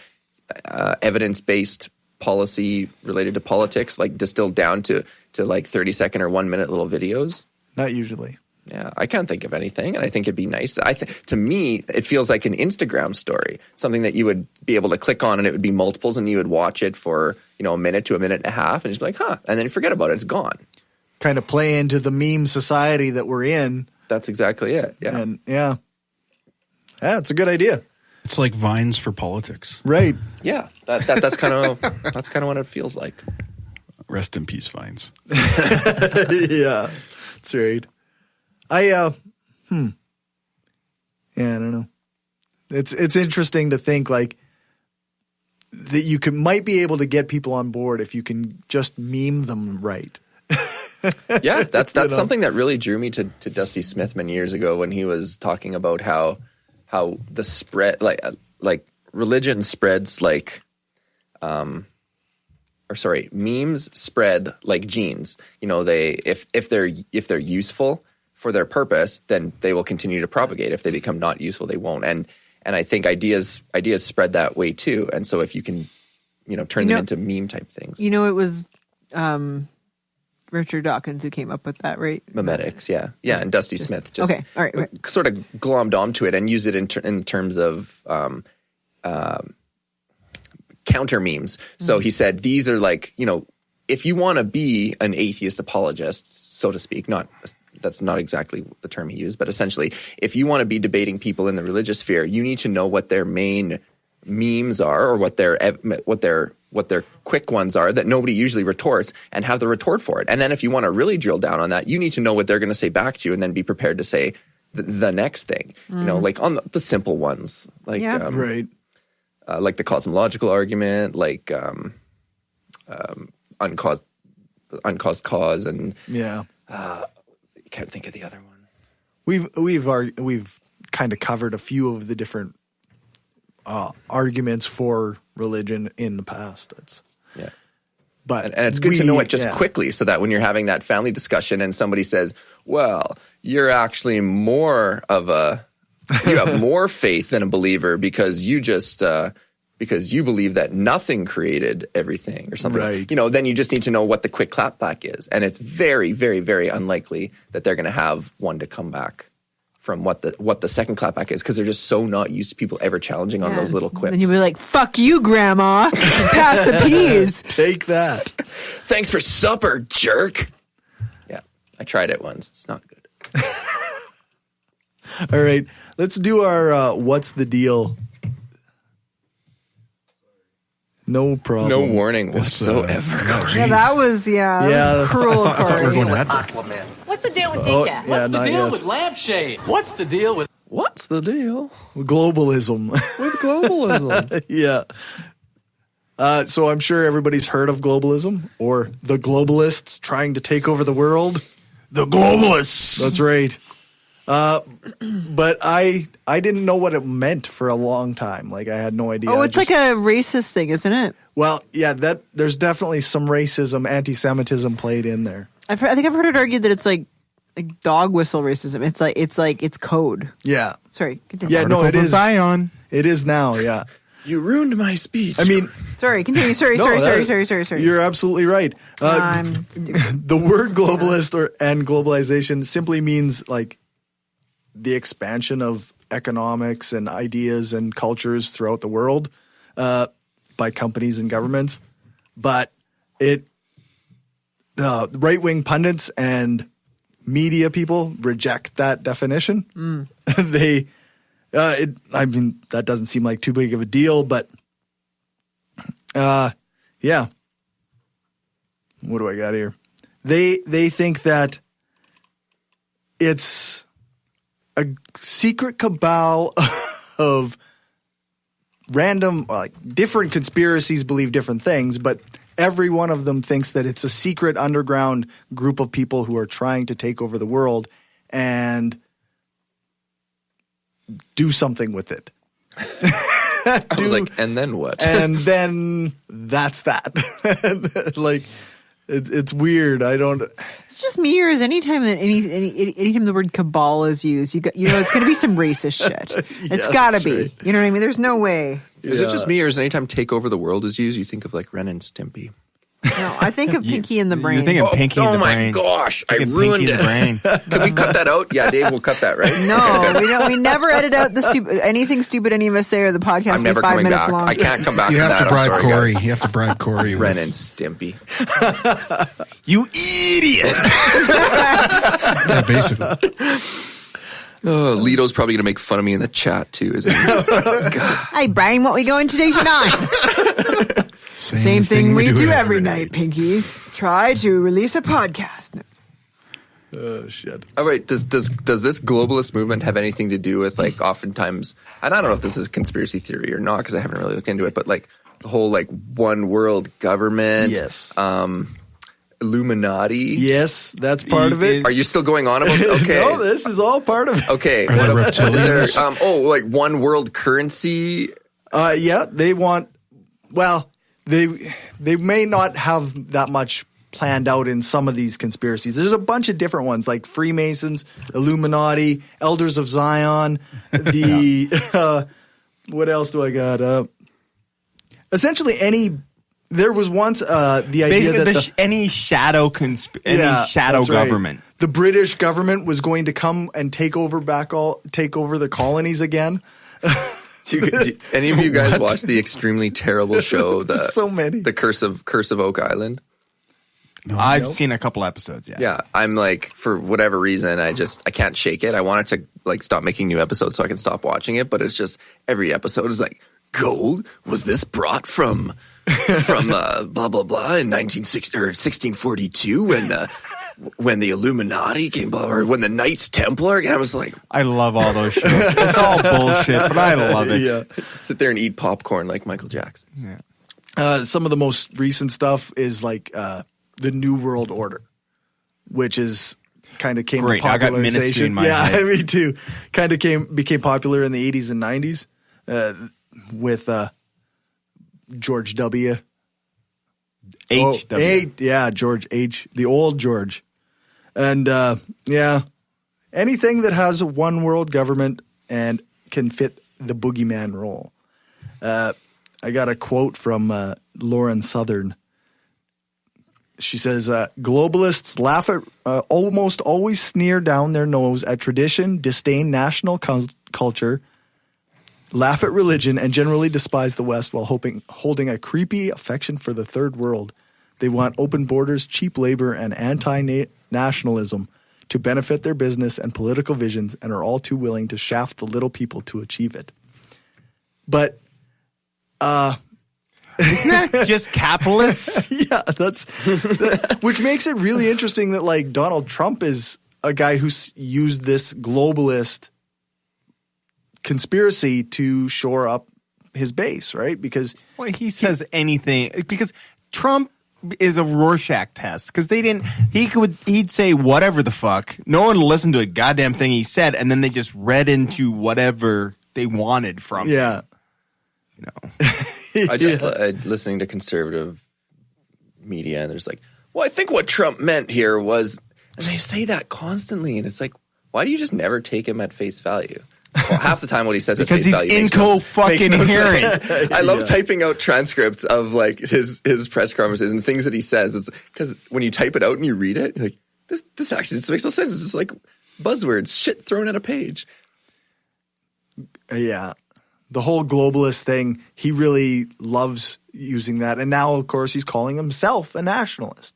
evidence-based policy related to politics, like distilled down to like 30-second or 1 minute little videos? Not usually. Yeah, I can't think of anything, and I think it'd be nice. To me, it feels like an Instagram story, something that you would be able to click on, and it would be multiples, and you would watch it for a minute to a minute and a half, and just be like, huh, and then you forget about it. It's gone. Kind of play into the meme society that we're in. That's exactly it. Yeah, and yeah, it's a good idea. It's like Vines for politics. Right. Yeah, that's kind of what it feels like. Rest in peace, Vines. Yeah, that's right. Yeah, I don't know. It's interesting to think like that you might be able to get people on board if you can just meme them right. Yeah, that's something that really drew me to Dusty Smith many years ago when he was talking about how the spread like religion spreads like memes spread like genes. If they're useful for their purpose, then they will continue to propagate. If they become not useful, they won't. And I think ideas spread that way too. And so if you can, turn them into meme type things. It was Richard Dawkins who came up with that, right? Memetics, yeah. And Dusty Smith just okay. All right. Sort of glommed onto it and used it in terms of counter memes. So he said these are like, if you want to be an atheist apologist, so to speak, that's not exactly the term he used, but essentially, if you want to be debating people in the religious sphere, you need to know what their main memes are, or what their quick ones are that nobody usually retorts, and have the retort for it. And then if you want to really drill down on that, you need to know what they're going to say back to you, and then be prepared to say the next thing. Like on the simple ones, like right, like the cosmological argument, like uncaused cause, and can't think of the other one. We've kind of covered a few of the different arguments for religion in the past. But and it's good to know it just quickly, so that when you're having that family discussion and somebody says, "Well, you're actually more of you have more faith than a believer because you just." Because you believe that nothing created everything or something, right. Then you just need to know what the quick clapback is. And it's very, very, very unlikely that they're going to have one to come back from what the second clapback is, because they're just so not used to people ever challenging on those little quips. And you'll be like, fuck you, Grandma. Pass the peas. Take that. Thanks for supper, jerk. Yeah, I tried it once. It's not good. All right, let's do our what's the deal. No problem. No warning whatsoever. Yeah, that was cruel. I thought we were going to ad break. What's the deal with Dinka? Yeah, What's the deal with lampshade? What's the deal with globalism? With globalism. Yeah. So I'm sure everybody's heard of globalism, or the globalists trying to take over the world. The globalists. That's right. But I didn't know what it meant for a long time. Like, I had no idea. Oh, it's like a racist thing, isn't it? Well, yeah, there's definitely some racism, anti-Semitism played in there. I think I've heard it argued that it's like dog whistle racism. It's code. Yeah. Sorry. Continue. Yeah, no, it is. Zion. It is now, yeah. You ruined my speech. I mean... Sorry, continue. Sorry. You're absolutely right. The word globalist and globalization simply means, like, the expansion of economics and ideas and cultures throughout the world by companies and governments. But right-wing pundits and media people reject that definition. That doesn't seem like too big of a deal, but yeah. What do I got here? They think that it's a secret cabal of random, like, different conspiracies believe different things, but every one of them thinks that it's a secret underground group of people who are trying to take over the world and do something with it. I was like, and then what? And then that's that. Like, it's weird. It's just me, or is anytime that anytime the word cabal is used, it's going to be some racist shit. It's got to be. Right. You know what I mean? There's no way. Is it just me, or is anytime "take over the world" is used, you think of like Ren and Stimpy? No, I think of Pinky in the Brain. You're thinking Pinky in the Brain. Oh my gosh, I Thinking ruined Pinky in the Brain. it. Can we cut that out? Yeah, Dave will cut that, right? No, we don't. We never edit out the anything stupid any of us say, or the podcast. I'm never 5 coming minutes back. long. I can't come back. You from have that. to bribe I'm sorry, Cory. guys. You have to bribe Cory. Ren and Stimpy. You idiot! Yeah, basically. Oh, Lito's probably going to make fun of me in the chat too, isn't he? Hey, Brian, what we going today tonight? Same thing we do every night, Pinky. Try to release a podcast. Oh, shit. All right, does this globalist movement have anything to do with, like, oftentimes, and I don't know if this is conspiracy theory or not because I haven't really looked into it, but like the whole like one world government, Yes. Illuminati. Yes, that's part of it. Are you still going on about it? Okay. No, this is all part of it. Okay. Are they Is there, reptilians? like one world currency? Yeah, they want. Well, they may not have that much planned out in some of these conspiracies. There's a bunch of different ones like Freemasons, Illuminati, Elders of Zion. The what else do I got? Essentially, there was once the idea Basically, that any shadow that's right. government. The British government was going to come and take over the colonies again. Any of you guys watch the extremely terrible show, So many. the Curse of Oak Island? I've seen a couple episodes. Yeah, I'm like, for whatever reason, I can't shake it. I wanted to like stop making new episodes so I can stop watching it, but it's just every episode is like, gold? Was this brought from blah blah blah in 1960 or 1642 when the Illuminati came, or when the Knights Templar? And I was like, I love all those shows. It's all bullshit, but I love it. Yeah. sit there and eat popcorn like Michael Jackson. Yeah. Some of the most recent stuff is like the New World Order, which is kind of came Great, I got popularization. Ministry in my yeah, head. me too. Kind of became popular in the 80s and 90s with George W. HW. George H. The old George. And anything that has a one world government and can fit the boogeyman role. I got a quote from Lauren Southern. She says, globalists laugh at, almost always sneer down their nose at tradition, disdain national culture, laugh at religion, and generally despise the West while holding a creepy affection for the third world. They want open borders, cheap labor, and anti-nationalism to benefit their business and political visions, and are all too willing to shaft the little people to achieve it. But Isn't that just capitalists? yeah, which makes it really interesting that like Donald Trump is a guy who's used this globalist conspiracy to shore up his base, right? Because He says anything because Trump is a Rorschach test because he'd say whatever the fuck. No one listened to a goddamn thing he said, and then they just read into whatever they wanted from him. yeah, You know. I just listening to conservative media, and there's like, well, I think what Trump meant here was, and they say that constantly, and it's like, why do you just never take him at face value? Well, half the time what he says at Because face he's value makes no inco-fucking-herent. sense. I love typing out transcripts of like his press conferences and things that he says. It's because when you type it out and you read it, you're like, this actually makes no sense. It's just like buzzwords, shit thrown at a page. yeah. The whole globalist thing, he really loves using that, and now of course he's calling himself a nationalist.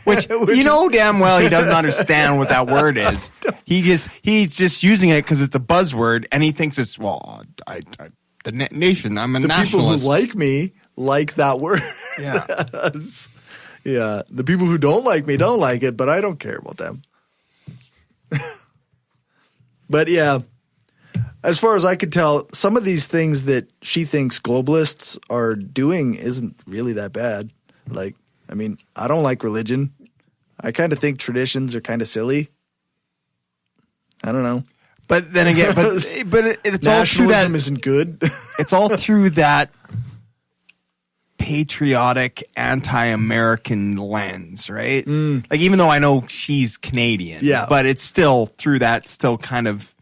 Which you know damn well he doesn't understand what that word is. He's just using it because it's a buzzword, and he thinks it's the nation. I'm a The people nationalist. who like me like that word. Yeah. Yeah. The people who don't like me don't like it, but I don't care about them. But yeah, as far as I could tell, some of these things that she thinks globalists are doing isn't really that bad. Like, I mean, I don't like religion. I kind of think traditions are kind of silly. I don't know. But then again, but it's all through that. Nationalism isn't good. It's all through that patriotic, anti-American lens, right? Like, even though I know she's Canadian, Yeah. but it's still through that. Still, kind of.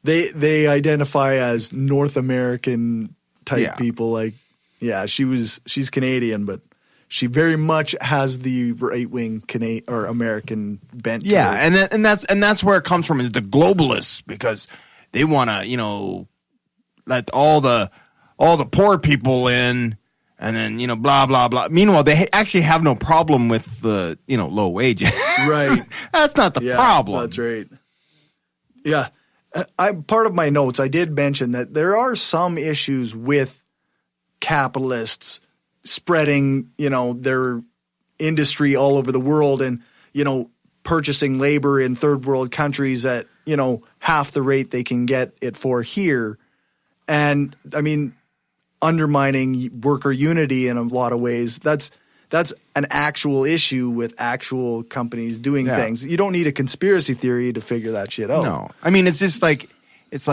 They identify as North American type Yeah. people. Like, yeah, she's Canadian, but she very much has the right-wing Canadian or American bent. to Yeah, her. and that's where it comes from, is the globalists, because they want to, let all the poor people in, and then blah blah blah. Meanwhile, they actually have no problem with the low wages. Right. That's not the problem. That's right. Yeah. Part of my notes, I did mention that there are some issues with capitalists spreading, their industry all over the world and, purchasing labor in third world countries at, half the rate they can get it for here. And I mean, undermining worker unity in a lot of ways. That's an actual issue with actual companies doing things. You don't need a conspiracy theory to figure that shit out. No, I mean, it's just like, yes, there's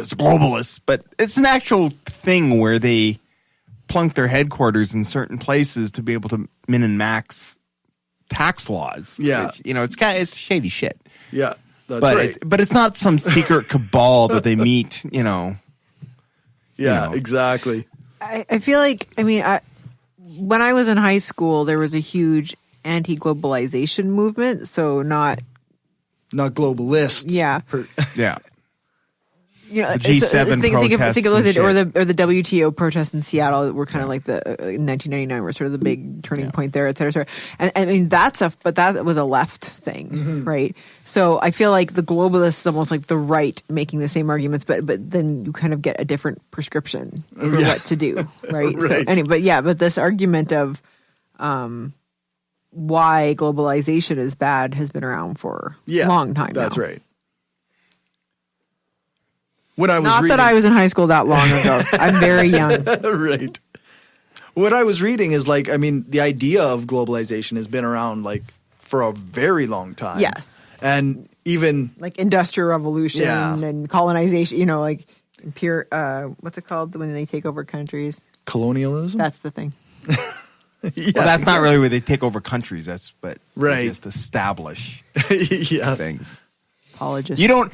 globalists, but it's an actual thing where they plunk their headquarters in certain places to be able to min and max tax laws. Yeah. It's shady shit. Yeah, that's right. But it's not some secret cabal that they meet, Yeah, exactly. I feel like, when I was in high school, there was a huge anti-globalization movement. So not globalists. Yeah. Yeah. The G7 protests think of and it, or shit. the WTO protests in Seattle that were kind of like the in 1999 were sort of the big turning point there, et cetera, et cetera. And I mean but that was a left thing, right? So I feel like the globalists is almost like the right making the same arguments, but then you kind of get a different prescription for what to do, right? Right. So but this argument of why globalization is bad has been around for a long time. That's now. right. When I was Not that I was in high school that long ago. I'm very young. Right. What I was reading is the idea of globalization has been around for a very long time. Yes. And even like Industrial Revolution and colonization, what's it called when they take over countries? colonialism. That's the thing. Well, that's not really where they take over countries. They Right. just establish things. Apologist. I'm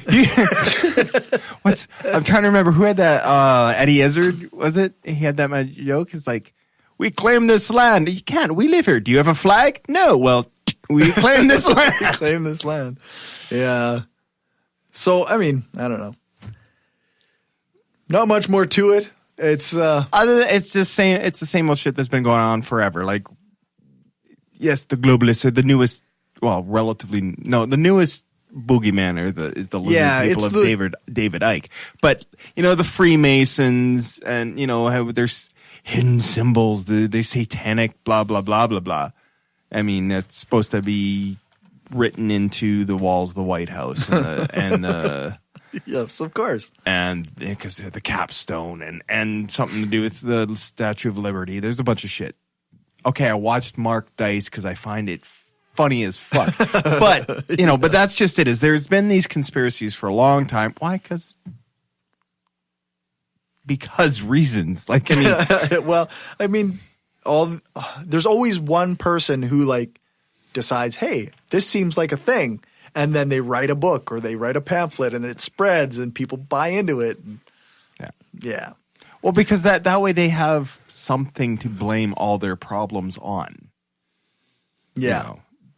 trying to remember who had that. Eddie Izzard, was it? He had that joke. It's like, we claim this land. You can't. We live here. Do you have a flag? No. Well, we claim this land. Claim this land. Yeah. So, I don't know. Not much more to it. It's it's the same old shit that's been going on forever. Like, yes, the globalists are the newest. Well, the newest boogeyman is the people of David Icke. But the Freemasons and how there's hidden symbols, the satanic blah blah blah blah blah. I mean, that's supposed to be written into the walls of the White House and the yes, of course. And because they're the capstone and something to do with the Statue of Liberty. There's a bunch of shit. Okay, I watched Mark Dice because I find it funny as fuck. But but that's just it. Is there's been these conspiracies for a long time. Why? Because reasons. Like, well, there's always one person who decides, hey, this seems like a thing. And then they write a book or they write a pamphlet and it spreads and people buy into it. Yeah. Well, because that way they have something to blame all their problems on. Yeah.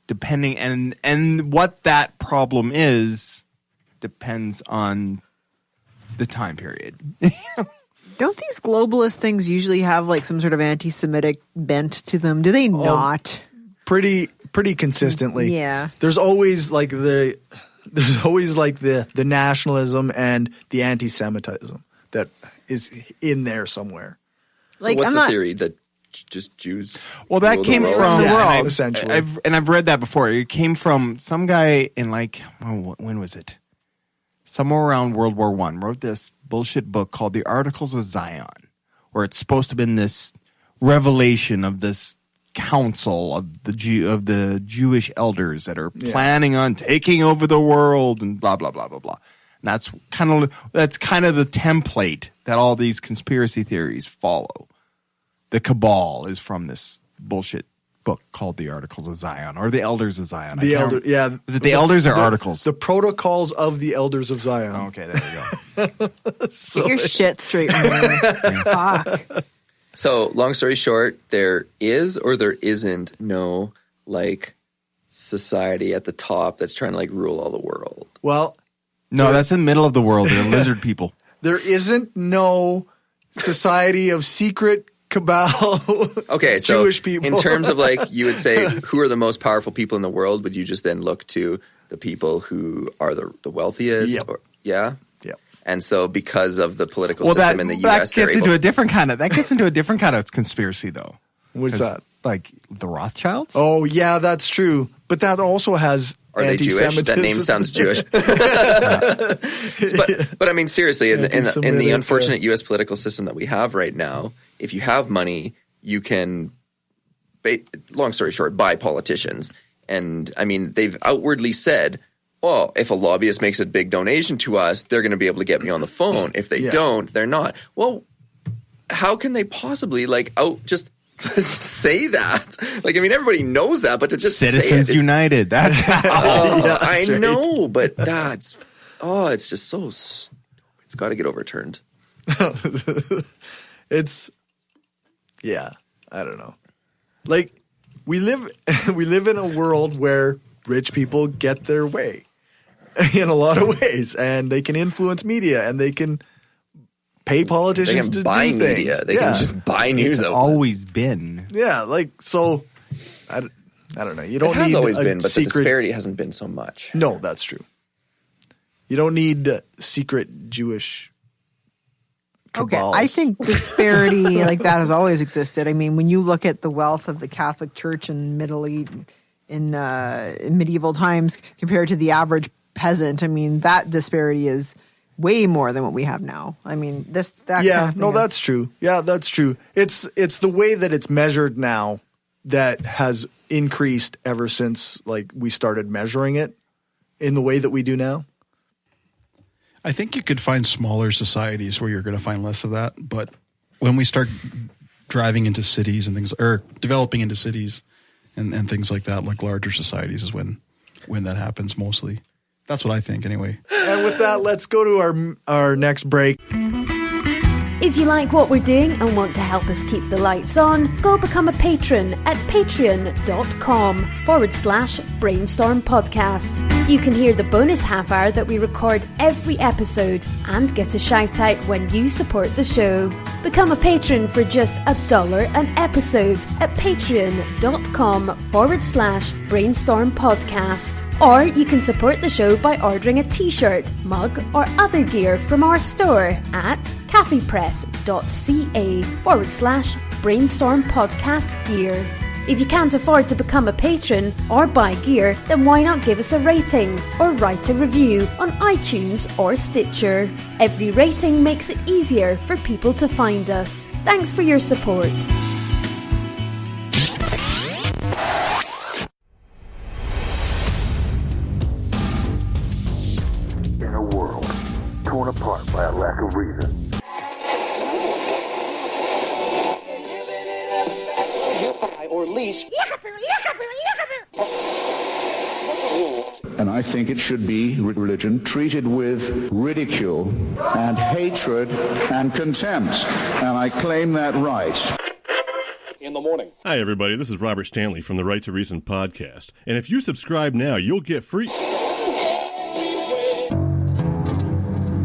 Depending and what that problem is depends on the time period. Don't these globalist things usually have some sort of anti-Semitic bent to them? Do they not? Pretty consistently. Yeah. There's always the nationalism and the anti-Semitism that is in there somewhere. So what's the theory that just Jews? Well, that came from essentially. I've read that before. It came from some guy in when was it? Somewhere around World War I, wrote this bullshit book called The Articles of Zion, where it's supposed to have been this revelation of this council of the Jewish elders that are planning on taking over the world and blah blah blah blah blah. And that's kind of the template that all these conspiracy theories follow. The cabal is from this bullshit book called The Articles of Zion or The Elders of Zion. Is it the Elders or Articles? The Protocols of the Elders of Zion. Oh, okay, there we go. Get your shit straight, man. Fuck. So, long story short, there is or there isn't no like society at the top that's trying to like rule all the world. Well, No, that's in the middle of the world. They're lizard people. there isn't no society of secret cabal. Okay, so Jewish people. in terms of like, you would say, who are the most powerful people in the world? Would you just then look to the people who are the wealthiest? Yep. Yeah. Yep. And so, because of the political system in the U.S., that gets into a different kind of conspiracy, though. What's 'Cause, that? Like the Rothschilds? Oh, yeah, that's true. But that also has Are they Jewish? anti-Semitism. That name sounds Jewish. But I mean, seriously, in the Anti-Semitic, unfortunate U.S. political system that we have right now, if you have money, you can, long story short, buy politicians. And I mean, they've outwardly said, oh, if a lobbyist makes a big donation to us, they're going to be able to get me on the phone. If they don't, they're not. Well, how can they possibly just say that? Like, I mean, everybody knows that, but to just Citizens say it, United. That's I know, but it's just so stupid. It's got to get overturned. I don't know. Like, we live in a world where rich people get their way in a lot of ways, and they can influence media, and they can pay politicians to buy do media. things. They can just buy news it's outlets. always been. Yeah, like, so I don't know. You don't It has need always a been, but secret. the disparity hasn't been so much. No, that's true. You don't need secret Jewish cabals. Okay, I think disparity like that has always existed. I mean, when you look at the wealth of the Catholic Church in in medieval times compared to the average peasant, I mean, that disparity is way more than what we have now. I mean, that kind of thing that's true. Yeah, that's true. It's the way that it's measured now that has increased ever since like we started measuring it in the way that we do now. I think you could find smaller societies where you're going to find less of that. But when we start driving into cities and things, or developing into cities and things like that, like larger societies is when that happens mostly. That's what I think anyway. And with that, let's go to our next break. If you like what we're doing and want to help us keep the lights on, go become a patron at patreon.com/brainstorm podcast. You can hear the bonus half hour that we record every episode and get a shout out when you support the show. Become a patron for just $1 an episode at patreon.com/brainstorm podcast. Or you can support the show by ordering a t-shirt, mug or other gear from our store at caffeepress.ca/brainstorm podcast gear. If you can't afford to become a patron or buy gear, then why not give us a rating or write a review on iTunes or Stitcher? Every rating makes it easier for people to find us. Thanks for your support. In a world torn apart by a lack of reason, Or least. and I think it should be religion treated with ridicule and hatred and contempt, and I claim that right. In the morning. Hi, everybody. This is Robert Stanley from the Right to Reason podcast. And if you subscribe now, you'll get free.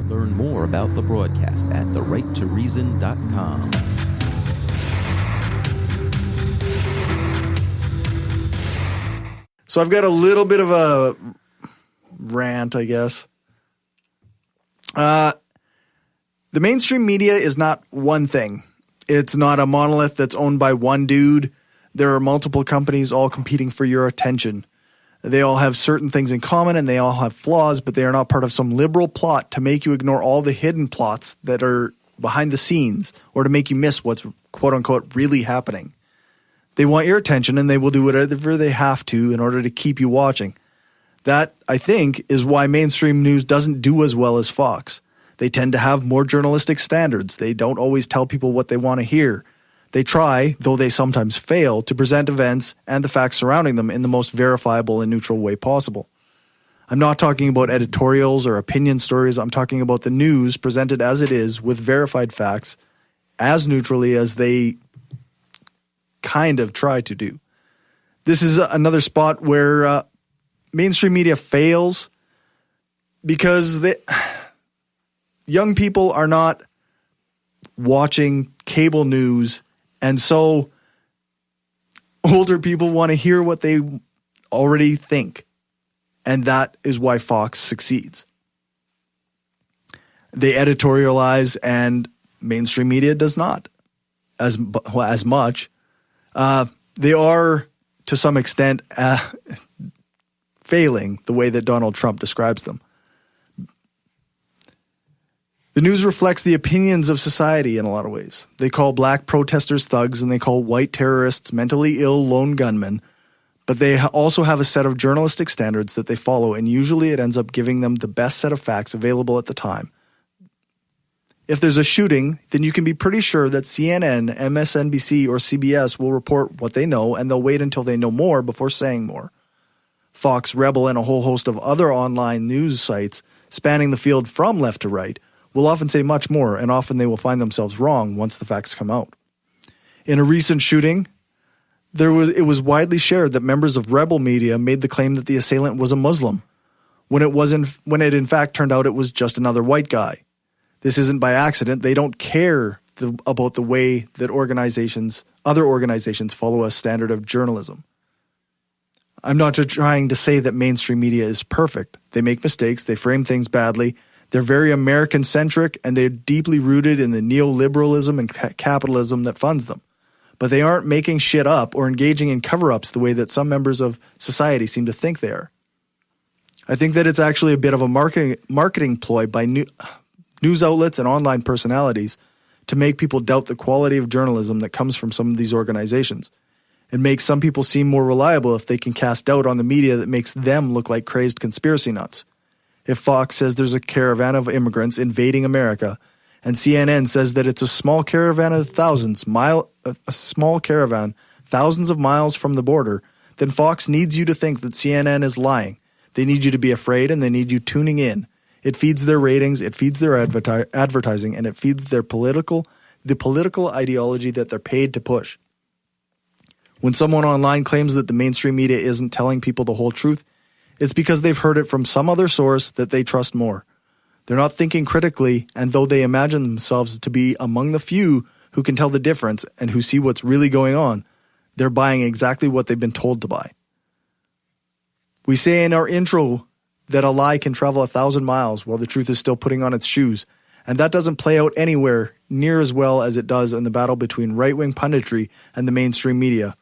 Learn more about the broadcast at therighttoreason.com. So I've got a little bit of a rant, I guess. The mainstream media is not one thing. It's not a monolith that's owned by one dude. There are multiple companies all competing for your attention. They all have certain things in common and they all have flaws, but they are not part of some liberal plot to make you ignore all the hidden plots that are behind the scenes or to make you miss what's quote unquote really happening. They want your attention and they will do whatever they have to in order to keep you watching. That, I think, is why mainstream news doesn't do as well as Fox. They tend to have more journalistic standards. They don't always tell people what they want to hear. They try, though they sometimes fail, to present events and the facts surrounding them in the most verifiable and neutral way possible. I'm not talking about editorials or opinion stories. I'm talking about the news presented as it is with verified facts as neutrally as they kind of try to do. This is another spot where mainstream media fails because young people are not watching cable news, and so older people want to hear what they already think, and that is why Fox succeeds. They editorialize, and mainstream media does not as much. They are, to some extent, failing the way that Donald Trump describes them. The news reflects the opinions of society in a lot of ways. They call black protesters thugs, and they call white terrorists mentally ill lone gunmen, but they also have a set of journalistic standards that they follow, and usually it ends up giving them the best set of facts available at the time. If there's a shooting, then you can be pretty sure that CNN, MSNBC, or CBS will report what they know, and they'll wait until they know more before saying more. Fox, Rebel, and a whole host of other online news sites spanning the field from left to right will often say much more, and often they will find themselves wrong once the facts come out. In a recent shooting, it was widely shared that members of Rebel media made the claim that the assailant was a Muslim, when it in fact turned out it was just another white guy. This isn't by accident. They don't care about the way that other organizations follow a standard of journalism. I'm not trying to say that mainstream media is perfect. They make mistakes. They frame things badly. They're very American-centric, and they're deeply rooted in the neoliberalism and capitalism that funds them. But they aren't making shit up or engaging in cover-ups the way that some members of society seem to think they are. I think that it's actually a bit of a marketing ploy by news outlets and online personalities to make people doubt the quality of journalism that comes from some of these organizations. It makes some people seem more reliable if they can cast doubt on the media that makes them look like crazed conspiracy nuts. If Fox says there's a caravan of immigrants invading America, and CNN says that it's a small caravan thousands of miles from the border, then Fox needs you to think that CNN is lying. They need you to be afraid, and they need you tuning in. It feeds their ratings, it feeds their advertising, and it feeds the political ideology that they're paid to push. When someone online claims that the mainstream media isn't telling people the whole truth, it's because they've heard it from some other source that they trust more. They're not thinking critically, and though they imagine themselves to be among the few who can tell the difference and who see what's really going on, they're buying exactly what they've been told to buy. We say in our intro that a lie can travel 1,000 miles while the truth is still putting on its shoes, and that doesn't play out anywhere near as well as it does in the battle between right-wing punditry and the mainstream media.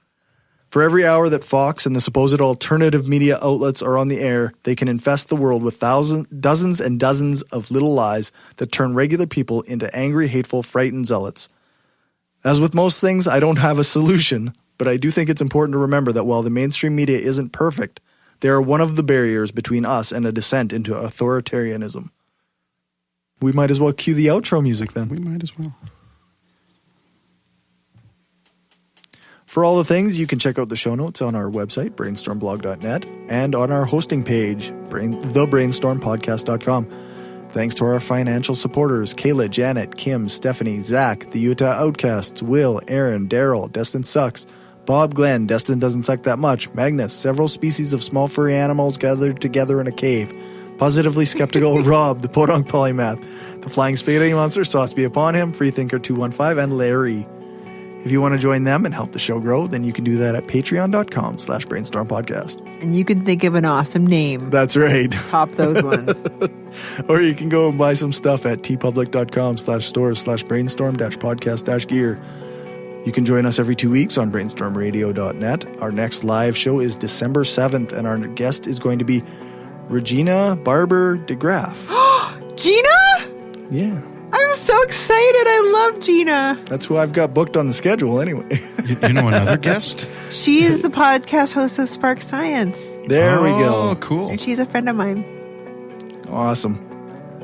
For every hour that Fox and the supposed alternative media outlets are on the air, they can infest the world with dozens and dozens of little lies that turn regular people into angry, hateful, frightened zealots. As with most things, I don't have a solution, but I do think it's important to remember that while the mainstream media isn't perfect, they are one of the barriers between us and a descent into authoritarianism. We might as well cue the outro music then. We might as well. For all the things, you can check out the show notes on our website, brainstormblog.net, and on our hosting page, thebrainstormpodcast.com. Thanks to our financial supporters, Kayla, Janet, Kim, Stephanie, Zach, the Utah Outcasts, Will, Aaron, Daryl, Destin Sucks, Bob, Glenn, Destin Doesn't Suck That Much, Magnus, several species of small furry animals gathered together in a cave, Positively Skeptical, Rob, the Podunk Polymath, the Flying Spaghetti Monster, Sauce Be Upon Him, Freethinker215, and Larry. If you want to join them and help the show grow, then you can do that at patreon.com/brainstormpodcast. And you can think of an awesome name. That's right. Top those ones. Or you can go and buy some stuff at tpublic.com/stores/brainstorm-podcast-gear. You can join us every 2 weeks on brainstormradio.net. Our next live show is December 7th, and our guest is going to be Regina Barber DeGraff. Gina? Yeah. I'm so excited. I love Gina. That's who I've got booked on the schedule anyway. You know another guest? She is the podcast host of Spark Science. There we go. Oh, cool. And she's a friend of mine. Awesome.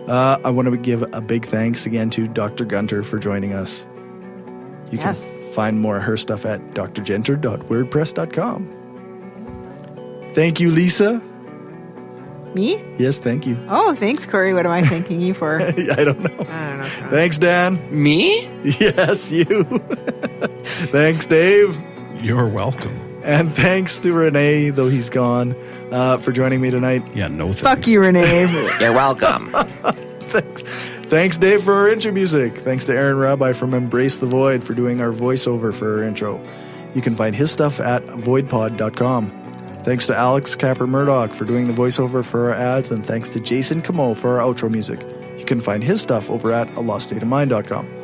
I want to give a big thanks again to Dr. Gunter for joining us. You can find more of her stuff at drgunter.wordpress.com. Thank you, Lisa. Me? Yes, thank you. Oh, thanks, Cory. What am I thanking you for? I don't know. I don't know. Thanks, Dan. Me? Yes, you. Thanks, Dave. You're welcome. And thanks to Rene, though he's gone, for joining me tonight. Yeah, no thanks. Fuck you, Rene. You're welcome. Thanks, Dave, for our intro music. Thanks to Aaron Rabbi from Embrace the Void for doing our voiceover for our intro. You can find his stuff at voidpod.com. Thanks to Alex Capper-Murdoch for doing the voiceover for our ads, and thanks to Jason Camo for our outro music. You can find his stuff over at aloststateofmind.com.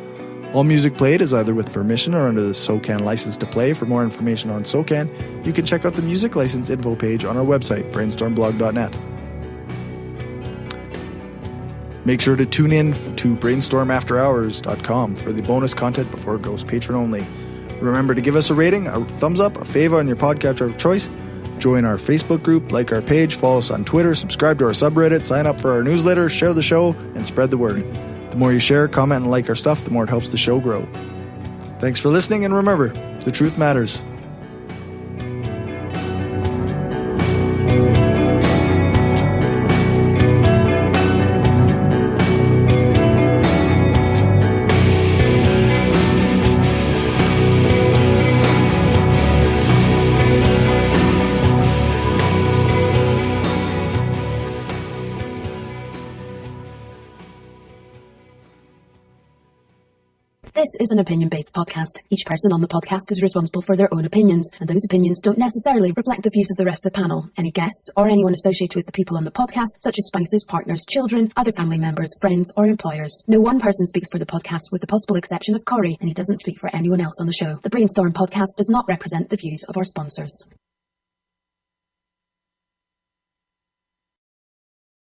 All music played is either with permission or under the SOCAN license to play. For more information on SOCAN, you can check out the music license info page on our website, brainstormblog.net. Make sure to tune in to brainstormafterhours.com for the bonus content before it goes patron only. Remember to give us a rating, a thumbs up, a fave on your podcatcher of choice. Join our Facebook group, like our page, follow us on Twitter, subscribe to our subreddit, sign up for our newsletter, share the show, and spread the word. The more you share, comment, and like our stuff, the more it helps the show grow. Thanks for listening, and remember, the truth matters. This is an opinion-based podcast. Each person on the podcast is responsible for their own opinions, and those opinions don't necessarily reflect the views of the rest of the panel. Any guests or anyone associated with the people on the podcast, such as spouses, partners, children, other family members, friends, or employers. No one person speaks for the podcast with the possible exception of Cory, and he doesn't speak for anyone else on the show. The Brainstorm podcast does not represent the views of our sponsors.